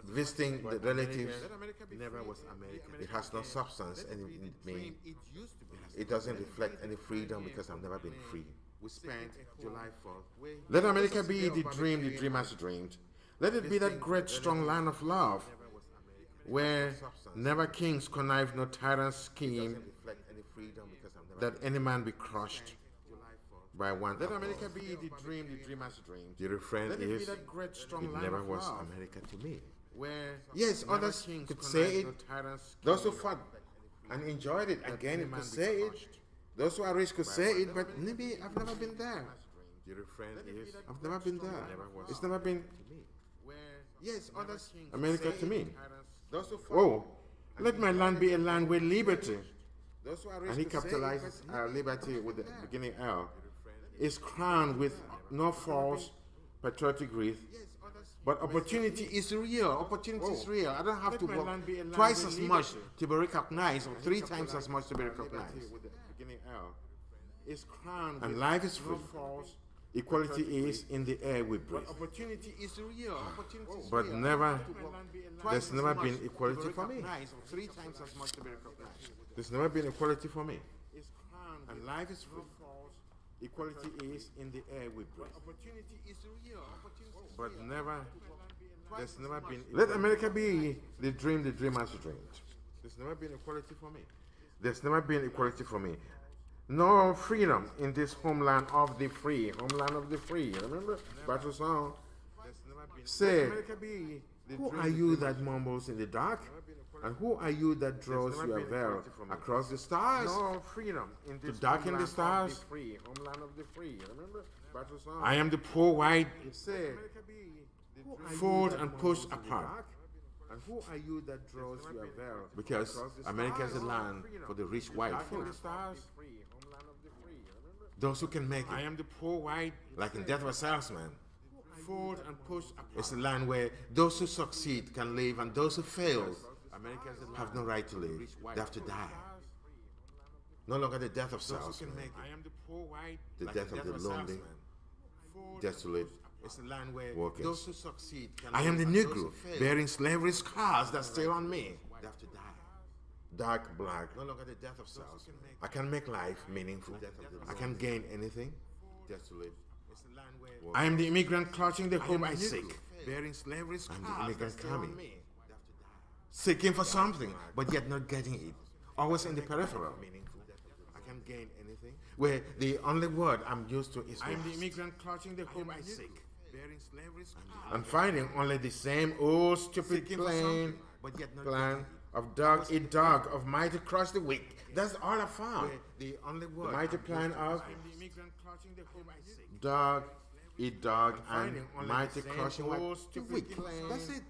visiting the relatives never was American. It has no substance and it mean it doesn't reflect any freedom because I've never been free. We spent July 4th. Let America be the dream has dreamed. Let it be that great strong land of love where never kings connive no tyrant's scheme that any man be crushed by one. Let America be the dream has dreamed. The refrain is, it never was America to me. Where yes, others could say it. Those who fought and enjoyed it again could say it. Those who are rich could say it, but maybe I've never been there. The refrain is, I've never been there. It's never been yes, others America to me. Oh, let my land be a land where liberty, and he capitalizes liberty with the beginning L, is crowned with no false patriotic wreath. But opportunity is real. Opportunity is real. I don't have to work twice as much to be recognized or 3 times as much to be recognized. And life is free. Equality is in the air we breathe. Opportunity is real. But there's never been equality for me. 3 times as much to be recognized. There's never been equality for me. And life is free. Equality is in the air we breathe. Opportunity is real. But there's never been. Let America be the dream has dreamed. There's never been equality for me. There's never been equality for me. No freedom in this homeland of the free. Homeland of the free. Remember? Battle song. Say, who are you that mumbles in the dark? And who are you that draws your veil across the stars? No freedom in this to darken the stars. Homeland of the free. Remember? Battle song. I am the poor white. Say, fold and push apart. And who are you that draws your veil? Because America is a land for the rich white folk. Those who can make it. I am the poor white. Like in Death of a Salesman. Fold and push apart. It's a land where those who succeed can live and those who fail have no right to live. They have to die. No longer the death of salesman. The death of the lonely, desolate workers. Those who succeed I am the Negro bearing slavery scars that still on me. They have to die. Dark, black, no longer the death of salesman. I can make life meaningful. I can gain anything. Desolate. I am the immigrant clutching the hope I seek. Bearing slavery scars. I'm the immigrant coming. Seeking for something, but yet not getting it. Always in the peripheral. I can gain anything. Where the only word I'm used to is I am the immigrant clutching the hope I seek. And finding only the same old stupid plan of dog eat dog, of mighty crush the weak. That's all I found. The only word. The mighty plan of dog eat dog and mighty crushing the weak. That's it.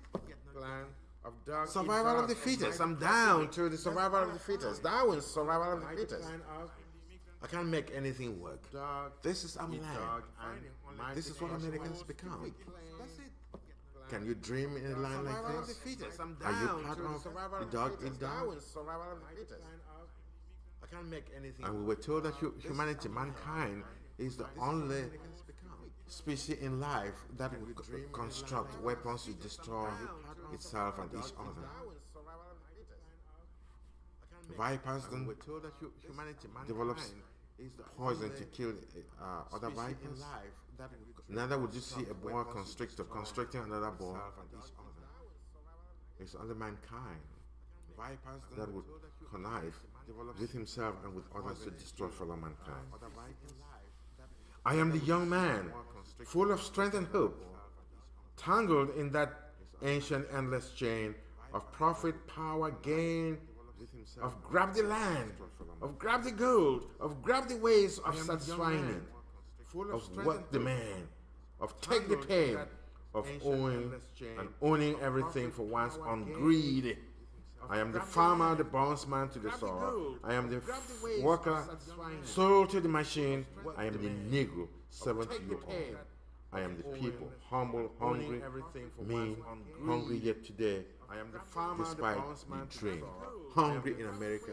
Plan of dog survival of the fittest. I'm down to the survival of the fittest. Darwin's survival of the fittest. I can't make anything work. This is America. This is what America has become. Can you dream in a land like this? Are you part of the dog eat dog? I can't make anything. And we were told that humanity, mankind, is the only species in life that will construct weapons to destroy itself and each other. Vipers then develops poison to kill other vipers. Neither would you see a boa constrictor constricting another boa. It's only mankind that would connive with himself and with others to destroy fellow mankind. I am the young man, full of strength and hope, tangled in that ancient endless chain of profit, power, gain, of grab the land, of grab the gold, of grab the ways of satisfying it, of work the man, of take the pain, of owning everything for one's own greed. I am the farmer, the bondsman to the soil. I am the worker, soul to the machine. I am the Negro, servant to you all. I am the people, humble, hungry, mean, hungry yet today. I am the farmer, despite the dream. Hungry in America,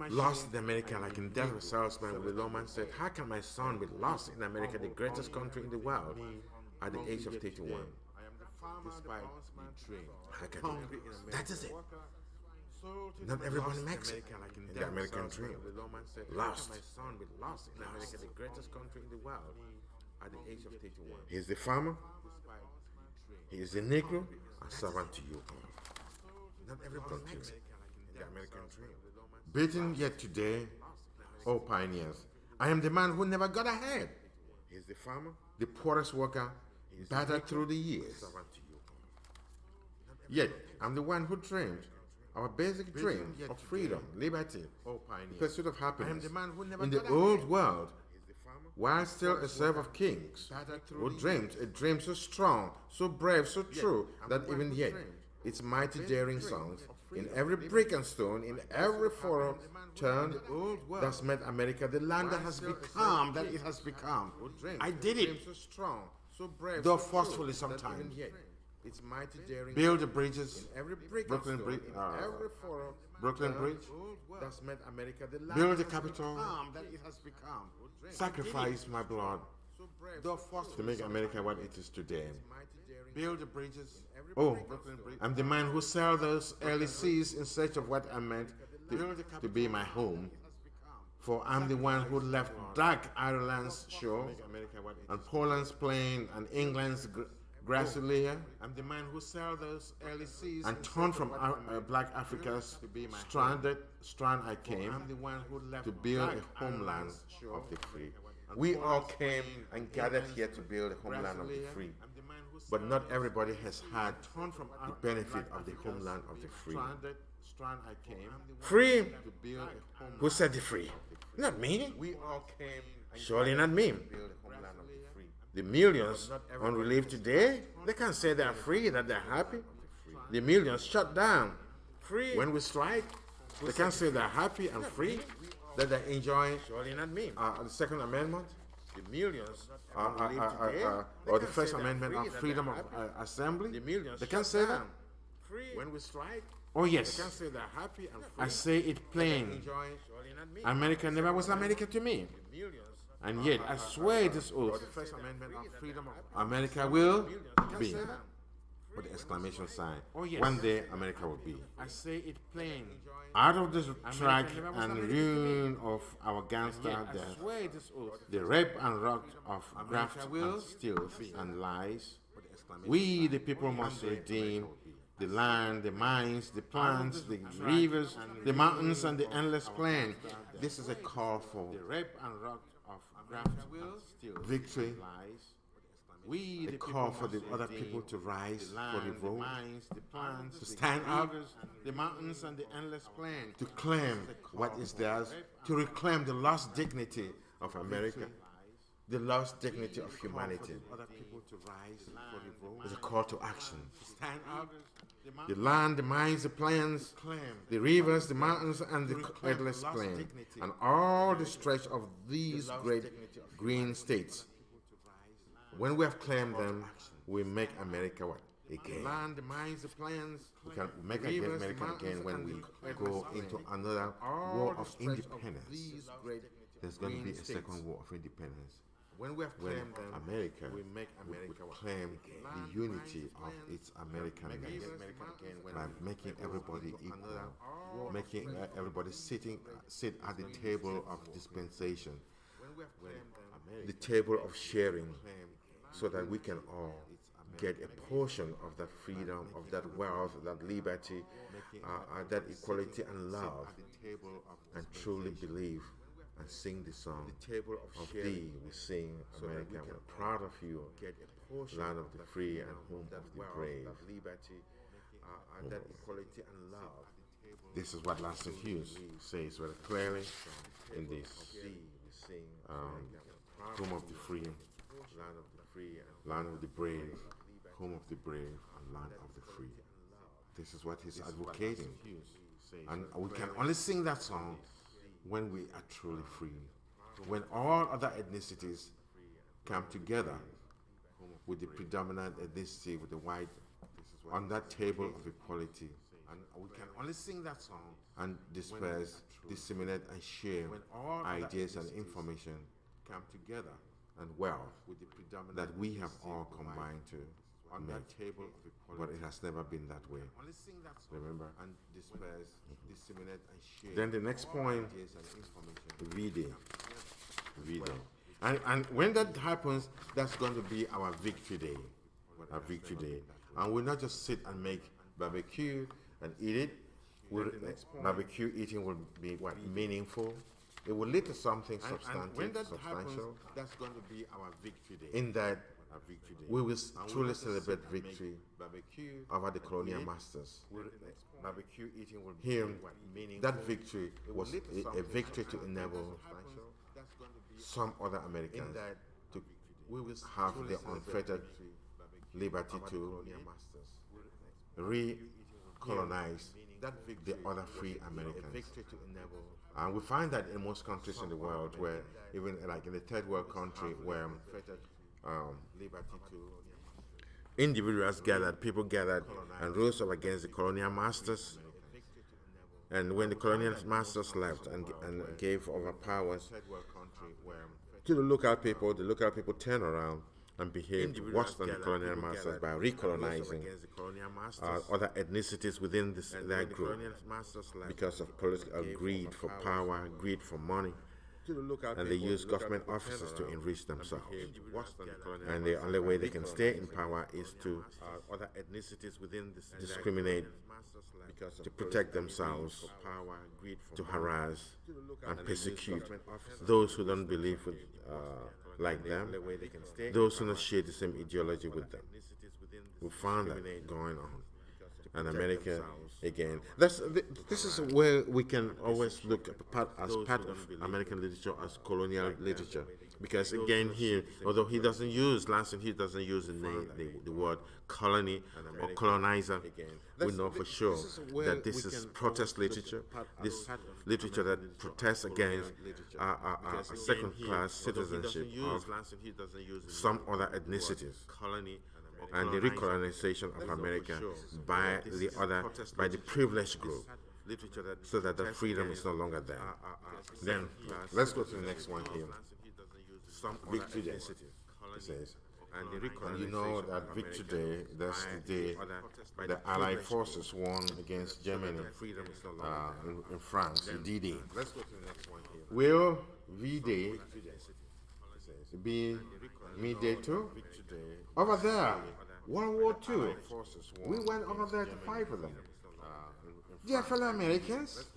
lost in America, like in Death of a Salesman, where the lawman said, how can my son be lost in America, the greatest country in the world, at the age of 31? despite the dream. I can Hungry in America. That is it. Not everybody makes it in the American dream. Lost. My son be lost in America, the greatest country in the world, at the age of 31. He is the farmer. He is the Negro. A servant to you. Not everybody makes it in the American dream. Beaten yet today, O pioneers, I am the man who never got ahead. He is the farmer. The poorest worker, battered through the years. Yet, I'm the one who dreamed our basic dream of freedom, liberty, the pursuit of happiness in the old world, while still a serf of kings, who dreamed a dream so strong, so brave, so true, that even yet, its mighty daring songs, in every brick and stone, in every furrow turned, that's made America the land that has become, that it has become. I did it, though forcefully sometimes. Its mighty daring Build the bridges, every brick Brooklyn and Bridge, stone, in every furrow Brooklyn Bridge, that's made America the land build the that has Capitol, become, that it has become. sacrifice my blood Though to forcefully make America what it is today. build the bridges. Oh, I'm the man who sailed those early seas in search of what I meant to be my home. For I'm the one who left dark Ireland's shore, and Poland's plain, and England's grassy layer, I'm the man who sailed those early seas and torn from black Africa's strand I came I'm the one who left to build a dark homeland Ireland's shore. of the free. We all came and gathered here to build a homeland of the free. But not everybody has had the benefit of the homeland of the free. Strand I came Free? to build a homeland. Who said the free? Not me. We all came and Surely not me. build a homeland of the free. The millions on relief today, they can't say they're free, that they're happy. The millions shut down. Free. When we strike, they can't say they're happy and free, that they enjoy Surely not me. the Second Amendment, The millions on relief today, they or the can't First say they're Amendment free, of that freedom they're of happy. assembly. The millions They can't shut say that. down. Free. When we strike, Oh they yes, can't say they're happy and free. I say it plain. Enjoy. Surely not me. America never was America to me. Millions. And yet, I swear this oath, The First Amendment of freedom of America will be. say that. With the exclamation sign. Oh, yes. One day, America will be. I say it plain. Out of this track never was and America ruin of our gangster I death, swear this oath. the rape and rout of graft will and steals and lies, With the exclamation we the people must redeem the land, the mines, the plants, the rivers, the mountains, and the endless plain. This is a call for the rape and rout of graft and steals victory, lies. We a the call people for the must other redeem people to rise the for land, the the vote, mines, the plants, to the stand up, rivers, the mountains, and the endless plain. to claim what is theirs, to reclaim the lost dignity of America, the lost dignity of humanity. Other people to rise for the vote. It's a call to action. Stand up. The land, the mines, the plains, the rivers, the mountains, and the endless plain, and all the stretch of these great green states. When we have claimed them, we make America what? Again. Land, the mines, the plains. We can make America again when we go into another war of independence. There's going to be a second war of independence. When we have When claimed them, America we make America would claim the unity of its Americanness by making everybody equal, making everybody sit at the table of dispensation, the table of sharing, so that we can all get a portion of that freedom, of that wealth, that liberty, that equality and love, and truly believe and sing the song of thee. We sing, America, we're proud of you, land of the free and home of the brave. that equality and love. This is what Langston Hughes says very clearly in this home of the free, land of the brave, home of the brave, and land of the free. This is what he's advocating. And we can only sing that song when we are truly free. When all other ethnicities come together with the predominant ethnicity, with the white, on that table of equality. And we can only sing that song and disperse, disseminate, and share ideas and information come together and wealth that we have all combined to made. But it has never been that way. Remember? And disperse, disseminate, and share. Then the next point, V-Day. V-Day. And when that happens, that's going to be our victory day. Our victory day. And we'll not just sit and make barbecue and eat it. Barbecue eating will be what? Meaningful. It will lead to something substantive, and when that happens, that's going to be our victory day. In that, we will truly celebrate victory over the colonial masters. Barbecue eating will here, that victory was a victory to enable some other Americans to have their unfettered liberty to recolonize the other free Americans. And we find that in most countries in the world, where even like in the third world country, where individuals gathered, people gathered and rose up against the colonial masters. And when the colonial masters left and gave over powers to the local people turned around and behaved worse than the colonial masters by recolonizing other ethnicities within their group because of political greed for power, greed for money. And they use government officers to enrich themselves. And the only way they can stay in power is to discriminate, to protect themselves, to harass and persecute those who don't believe like them, those who don't share the same ideology with them. We found that going on. And America, again, this is where we can always look as part of American literature as colonial literature. Because again here, although he doesn't use, Lansing, he doesn't use the word colony or colonizer, we know for sure that this is protest literature, this literature that protests against a second-class citizenship of some other ethnicities, and the recolonization of America by the privileged group, so that the freedom is no longer there. Then let's go to the next one here. Victory Day. It says, and you know that Victory Day, that's the day the Allied forces won against Germany in France, the D-Day. Will V-Day be midday too? Over there, World War II, we went over there to fight for them. Dear fellow Americans,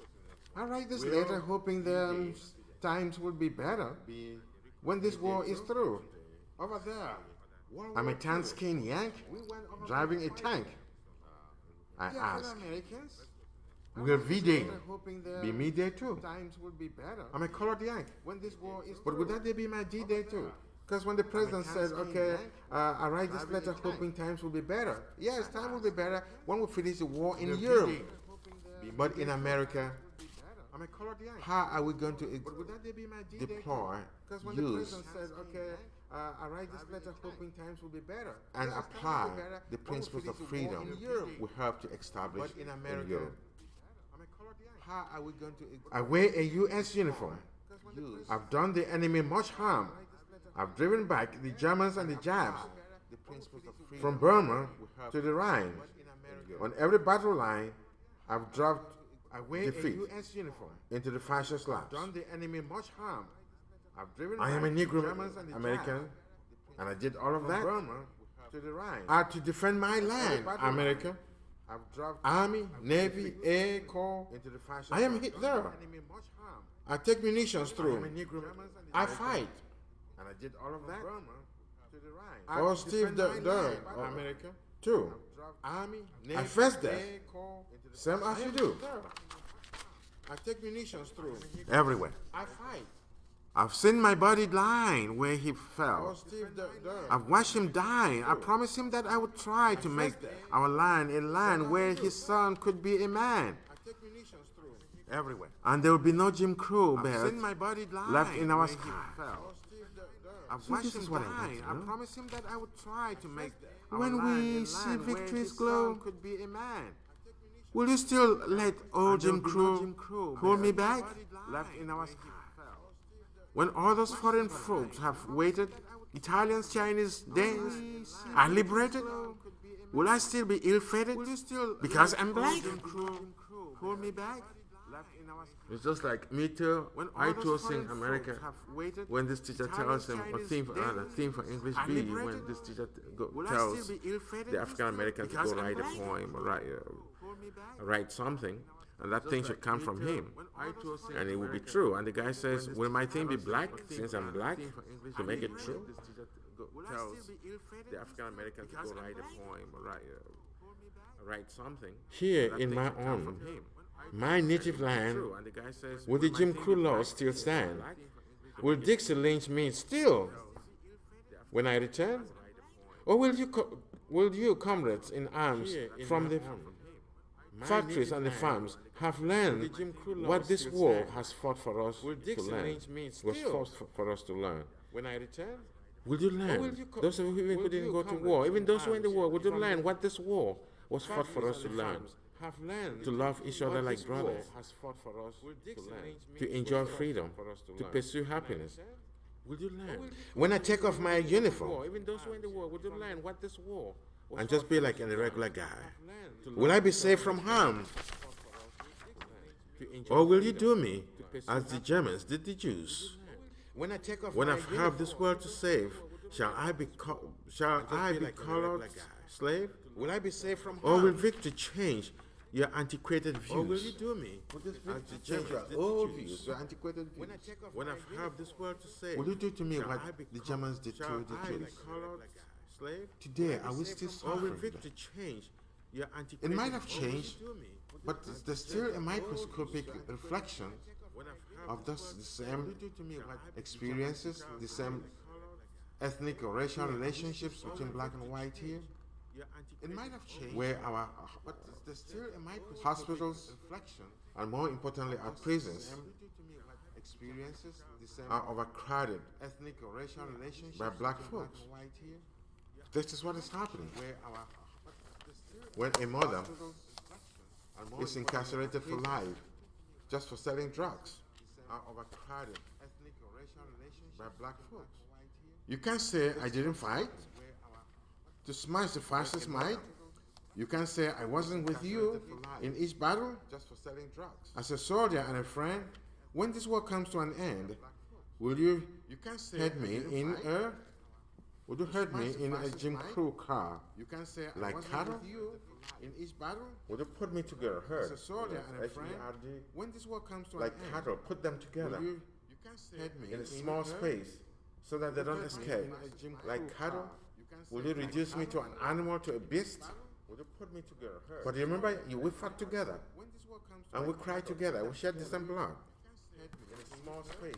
I write this letter hoping the times will be better when this war is through. Over there, I'm a tan-skinned Yank driving a tank. I ask, will V-Day be midday too? I'm a colored Yank, but would that day be my D-Day too? Because when the president says, okay, I write this letter hoping times will be better. Yes, time will be better when we finish the war in Europe. But in America, how are we going to deploy, use, I write this letter hoping times will be better, and apply the principles of freedom we help to establish in Europe? How are we going to I wear a U.S. uniform. I've done the enemy much harm. I've driven back the Germans and the Japs from Burma to the Rhine. On every battle line, I've dropped defeat into the fascist laps. I am a Negro American, and I did all of that. I had to defend my land, America. Army, Navy, Air Corps. I am hit there. I take munitions through. I fight. And I did all of that. Oh, Steve Durr, America, too. I face death. Same as you do. I take munitions through. Everywhere. I fight. I've seen my buddy lying where he fell. I've watched him die. I promised him that I would try to make our land a land where his son could be a man. Everywhere. And there will be no Jim Crow belt left in our sky. So this is what I want. I promised him that I would try to make when we see victory's glow, could be a man. Will you still let old Jim Crow hold me back? Left in our sky. When all those foreign folks have waited Italians, Chinese, Danes are liberated? Will I still be ill-fated because I'm black? Hold me back? It's just like me too. I too sing America. When this teacher tells them a theme for English B, when this teacher tells the African American to go write a poem or write something, and that thing should come from him, and it will be true. And the guy says, "Will my thing be black since I'm black to make it true?" Tells the African American to go write a poem or write something. Here in my own, my native land, will the Jim Crow laws still stand? Will Dixie lynch me still when I return? Or will you, comrades in arms from the factories and the farms, have learned what this war has fought for us to learn? Was forced for us to learn. When I return, will you learn? Those of you who didn't go to war, even those who were in the war, will you learn what this war was fought for us to learn? Have learned to love each other like brothers, has fought for us to learn, to enjoy freedom, to pursue happiness. Will you learn? When I take off my uniform, even those who are in the war, will you learn what this war and just be like a regular guy? Will I be safe from harm? Or will you do me as the Germans did the Jews? When I have this world to save, shall I be colored slave? Will I be safe from harm? Or will victory change your antiquated views? Or will you do me as the change your old views, your antiquated views? When I have this world to save, will you do to me what the Germans did to the Jews? Slave? Today, are we still suffering? Or will victory change your antiquated? It might have changed, but there's still a microscopic reflection of the same experiences, the same ethnic or racial relationships between black and white here. It might have changed where our hospitals and more importantly our prisons are overcrowded ethnic or racial relationships by black folks. This is what is happening. When a mother is incarcerated for life just for selling drugs, are overcrowded ethnic or racial relationships by black folks. You can't say I didn't fight. To smash the fascist might, you can't say I wasn't with you in each battle just for selling drugs. As a soldier and a friend, when this war comes to an end, will you hurt me in a would you hurt me in a Jim Crow car like cattle? In each battle, would you put me together, herd? As a soldier and a friend, when this war comes to like cattle, put them together in a small space so that they don't escape. Like cattle, will you reduce me to an animal, to a beast? Would you put me together, herd? But you remember, we fought together, and we cried together. We shed the same blood in a small space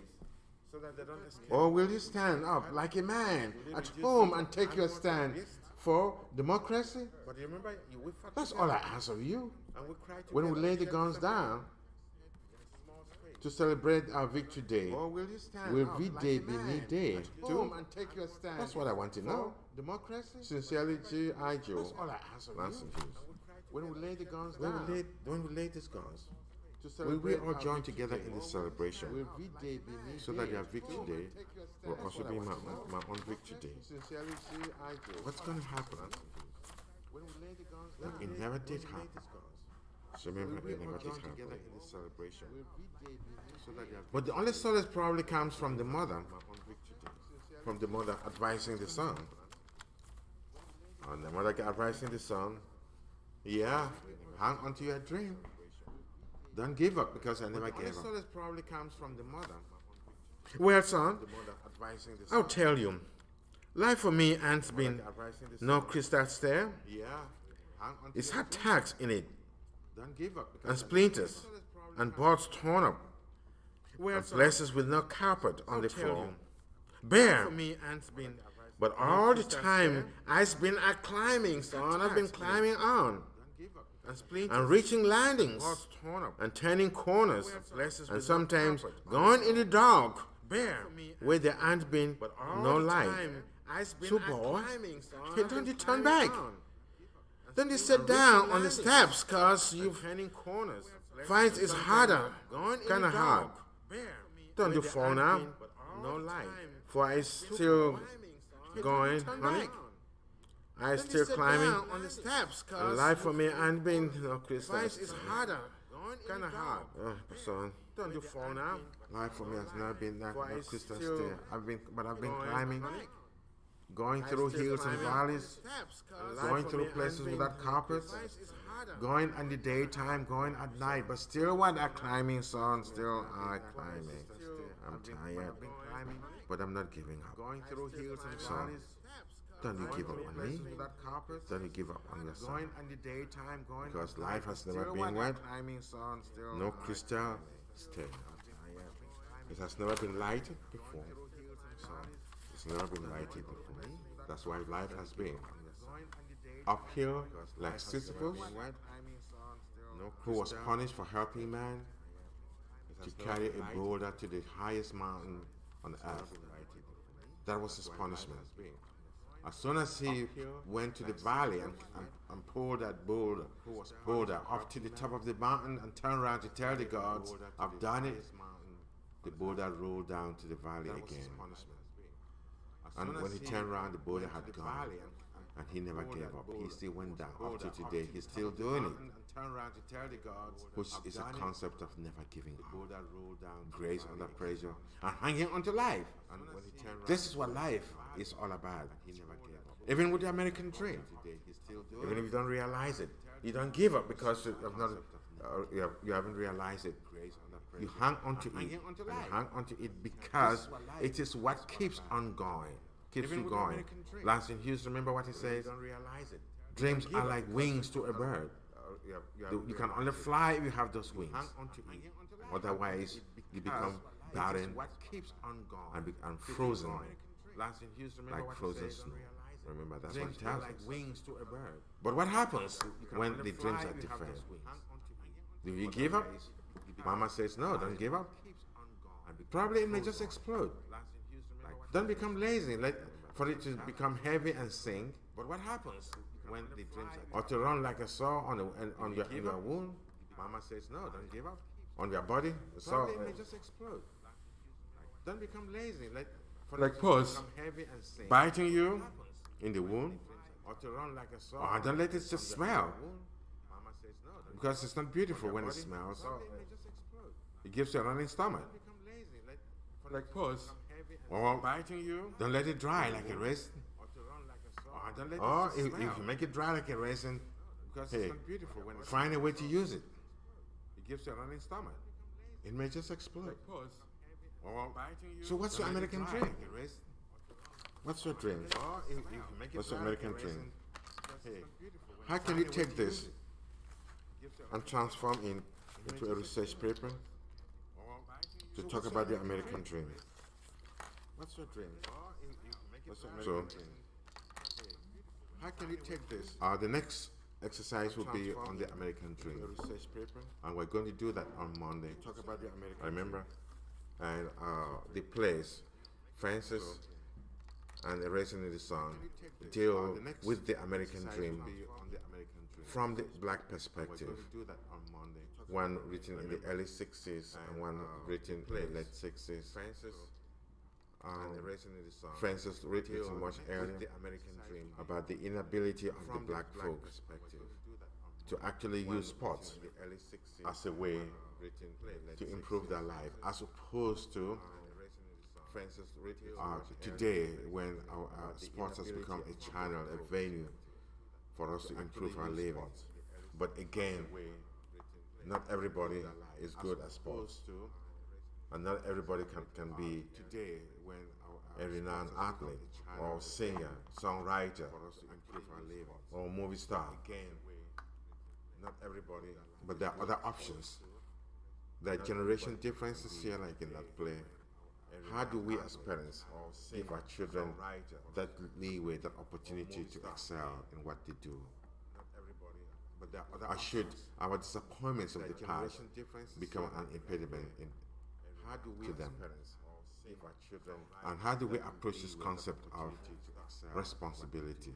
so that they don't escape. Or will you stand up like a man at home and take your stand for democracy? But you remember, that's all I ask of you. When we lay the guns down to celebrate our victory day, or will you stand will V-Day be me-day too? And take your stand. That's what I want to know. Democracy? Sincerely, G.I. Joe. That's all I ask of you. When we lay the guns down, when we lay these guns, will we all join together in this celebration so that your victory day will also be my own victory day? What's going to happen? It never did happen. So remember, it never did happen. But the only solace probably comes from the mother advising the son. And the mother advising the son, yeah, hang on to your dream. Don't give up, because I never gave up. Solace probably comes from the mother. Well, son, I'll tell you, life for me ain't been no crystal stair. It's had tacks in it, and splinters, and boards torn up, and places with no carpet on the floor. Bare. But all the time, I've been climbing, son. I've been climbing on. And reaching landings, and turning corners, and sometimes going in the dark, where there ain't been no light. So boy, don't you turn back. Don't you sit down on the steps, cause you find it's harder, kinda hard. Don't you fall now, for I still going, honey. I still climbing. On the steps, And life for me and being Christians. It's harder. Kind of hard. Son, Don't you fall now? life for me has never been that Christian still still. I've been climbing, honey. going through hills and valleys, going through places without carpets, going in the daytime, going at night, but still when I'm climbing, son, still I'm climbing. I'm tired, but I'm not giving up. Going through hills and So, valleys. don't you give up on me. Without carpets. Don't you give up on yourself. Going in the daytime, going Because at life night, has but never still been when wet. I'm climbing, son, still No I'm crystal climbing. stay. It has never been lighted before. So it's never been lighted before. That's why life has been uphill like Sisyphus, who was punished for helping man to carry a boulder to the highest mountain on earth. That was his punishment. As soon as he went to the valley and pulled that boulder up to the top of the mountain and turned around to tell the gods, I've done it, the boulder rolled down to the valley again. And when he turned around, the boulder had gone. And he never gave up. He still went down. Up to today, he's still doing it. Which is a concept of never giving up. Grace under pressure and hanging on to life. This is what life is all about. Even with the American dream. Even if you don't realize it, you don't give up because you haven't realized it. You hang on to it. And you hang on to it because it is what keeps on going. Keeps you going. Langston Hughes, remember what he says? Dreams are like wings to a bird. You can only fly if you have those wings. Otherwise, you become barren and frozen, like frozen snow. Remember, that's what it tells us. But what happens when the dreams are different? Do you give up? Mama says, no, don't give up. Probably it may just explode. Don't become lazy, for it to become heavy and sink. But what happens when the dreams are, or to run like a saw on your wound? Mama says, no, don't give up. On your body, the saw, it may just explode. Don't become lazy, like pause, biting you in the wound, or to run like a saw. Or don't let it just smell. Because it's not beautiful when it smells. It gives you a running stomach. Like pause. Or biting you, don't let it dry like a raisin. Or if you make it dry like a raisin, hey, find a way to use it. It gives you a running stomach. It may just explode. So what's your American dream? What's your dream? What's your American dream? How can you take this and transform it into a research paper to talk about the American dream? What's your dream? So, how can you take this? The next exercise will be on the American dream, and we're going to do that on Monday. Talk about the American. Remember, and the plays, Fences, and Erasing in the Sun deal with the American dream from the black perspective. One written in the early 60s and one written in the late 60s. Francis written much earlier about the inability of the black folks to actually use sports as a way to improve their life, as opposed to today when our sports has become a channel, a venue for us to improve our living. But again, not everybody is good at sports, and not everybody can be a renowned athlete or singer, songwriter, or movie star. Not everybody, but there are other options. There are generation differences here, like in that play. How do we as parents give our children that leeway, that opportunity to excel in what they do? Or should our disappointments of the past become an impediment to them? And how do we approach this concept of responsibility?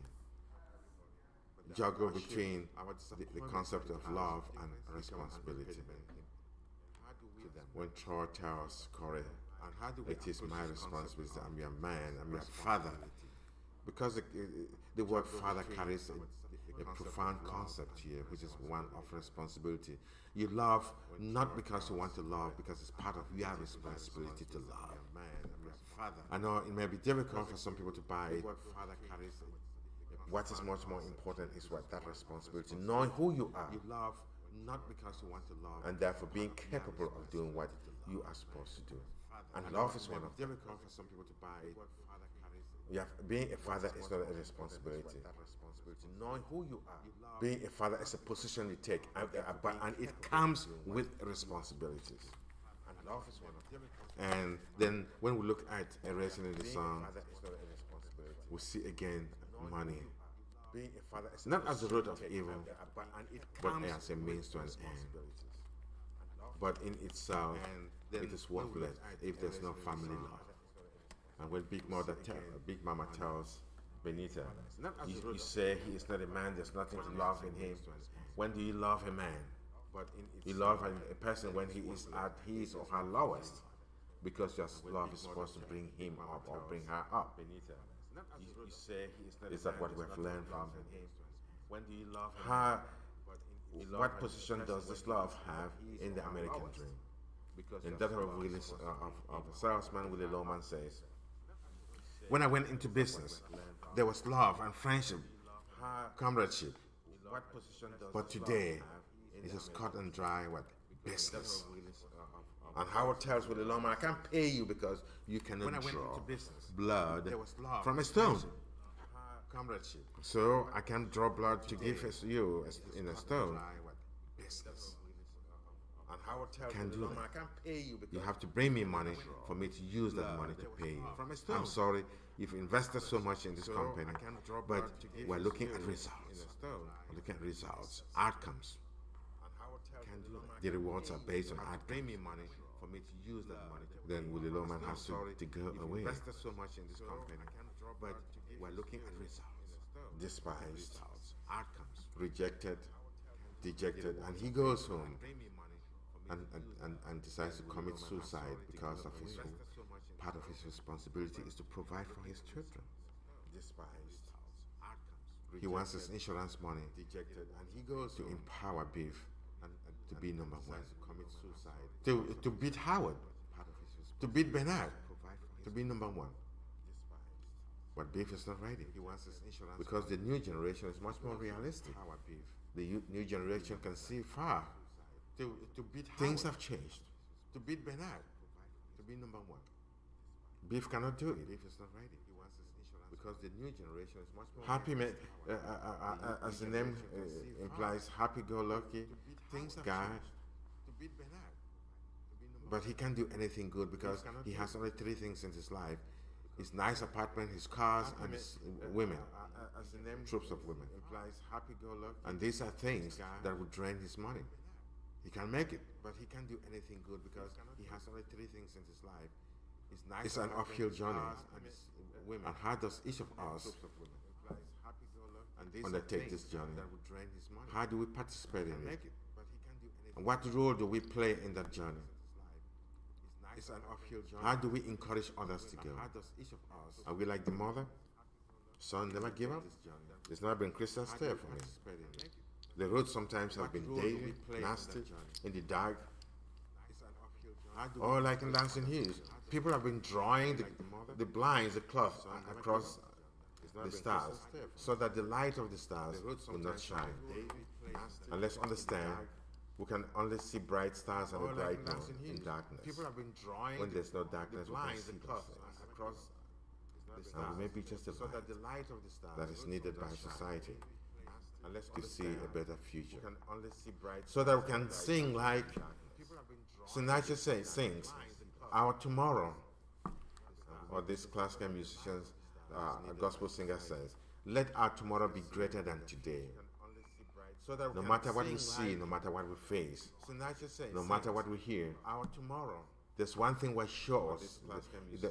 Juggle between the concept of love and responsibility. When Troy tells Corey, it is my responsibility, I'm your man, I'm your father, because the word father carries a profound concept here, which is one of responsibility. You love not because you want to love, because it's part of your responsibility to love. I know it may be difficult for some people to buy it. What is much more important is what that responsibility, knowing who you are. You love not because you want to love, and therefore being capable of doing what you are supposed to do. And love is one of difficult for some people to buy it. Being a father is not a responsibility. Knowing who you are. Being a father is a position you take, and it comes with responsibilities. And then when we look at erasing in the song, we see again money. Not as the root of evil, but as a means to an end. But in itself, it is worthless if there's no family love. And when Big Mama tells Benita, you say he is not a man, there's nothing to love in him. When do you love a man? You love a person when he is at his or her lowest, because your love is supposed to bring him up or bring her up. Is that what we've learned from him? When do you love her? What position does this love have in the American dream? In that of a salesman, Willie Loman says, when I went into business, there was love and friendship, comradeship. But today, it is cut and dry what? Business. And Howard tells Willie Loman, I can't pay you because you cannot draw blood from a stone. Comradeship. So I can't draw blood to give you in a stone. Business. Can't do that. You have to bring me money for me to use that money to pay you. I'm sorry, you've invested so much in this company, but we're looking at results. We're looking at results, outcomes. The rewards are based on outcomes. For me to use that money, then Willie Loman has to go away. Invested so much in this company, but we're looking at results. Despised, outcomes, rejected, dejected, and he goes home and decides to commit suicide because of his part of his responsibility is to provide for his children. Despised, he wants his insurance money, dejected, and he goes to empower Beef to be number one, to beat Howard, to beat Bernard, to be number one. But Beef is not ready. He wants his insurance because the new generation is much more realistic. The new generation can see far. To beat Howard. Things have changed. To beat Bernard, to be number one. Beef cannot do it. Beef is not ready. He wants his insurance because the new generation is much more happy. As the name implies, happy-go-lucky guy. But he can't do anything good because he has only three things in his life: his nice apartment, his cars, and his women. Troops of women. And these are things that would drain his money. He can make it, but he can't do anything good because he has only three things in his life. It's an uphill journey. And how does each of us undertake this journey? How do we participate in it? And what role do we play in that journey? It's an uphill journey. How do we encourage others to go? Are we like the mother? Son, never give up? It's not been crystal clear for me. The road sometimes has been daily, nasty, in the dark. Or like in Dancing Hills, people have been drawing the blinds, the cloth across the stars, so that the light of the stars will not shine. And let's understand, we can only see bright stars and a bright moon in darkness. When there's no darkness, we can see the stars. And maybe just a light that is needed by society to see a better future. So that we can sing like Sinatra sings, our tomorrow. Or this classical musicians, a gospel singer says, let our tomorrow be greater than today. No matter what we see, no matter what we face, no matter what we hear, our tomorrow. There's one thing we're sure of,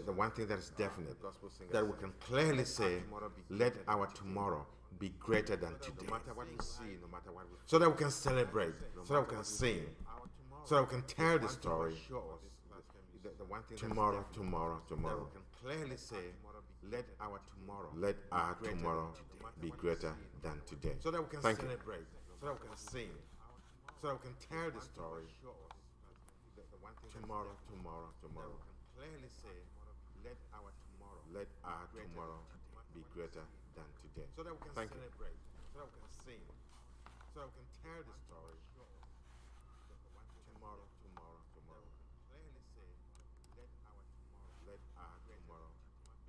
the one thing that is definite, that we can clearly say, let our tomorrow be greater than today. So that we can celebrate, so that we can sing, so that we can tell the story. Tomorrow, tomorrow, tomorrow. We can clearly say, Let our tomorrow be greater than today. so that we can Thank you. celebrate, so that we can sing, so that we can tell the story. Tomorrow. That we can clearly say, let our tomorrow Be greater than today. so that we can Thank you. celebrate, so that we can sing, so that we can tell the story.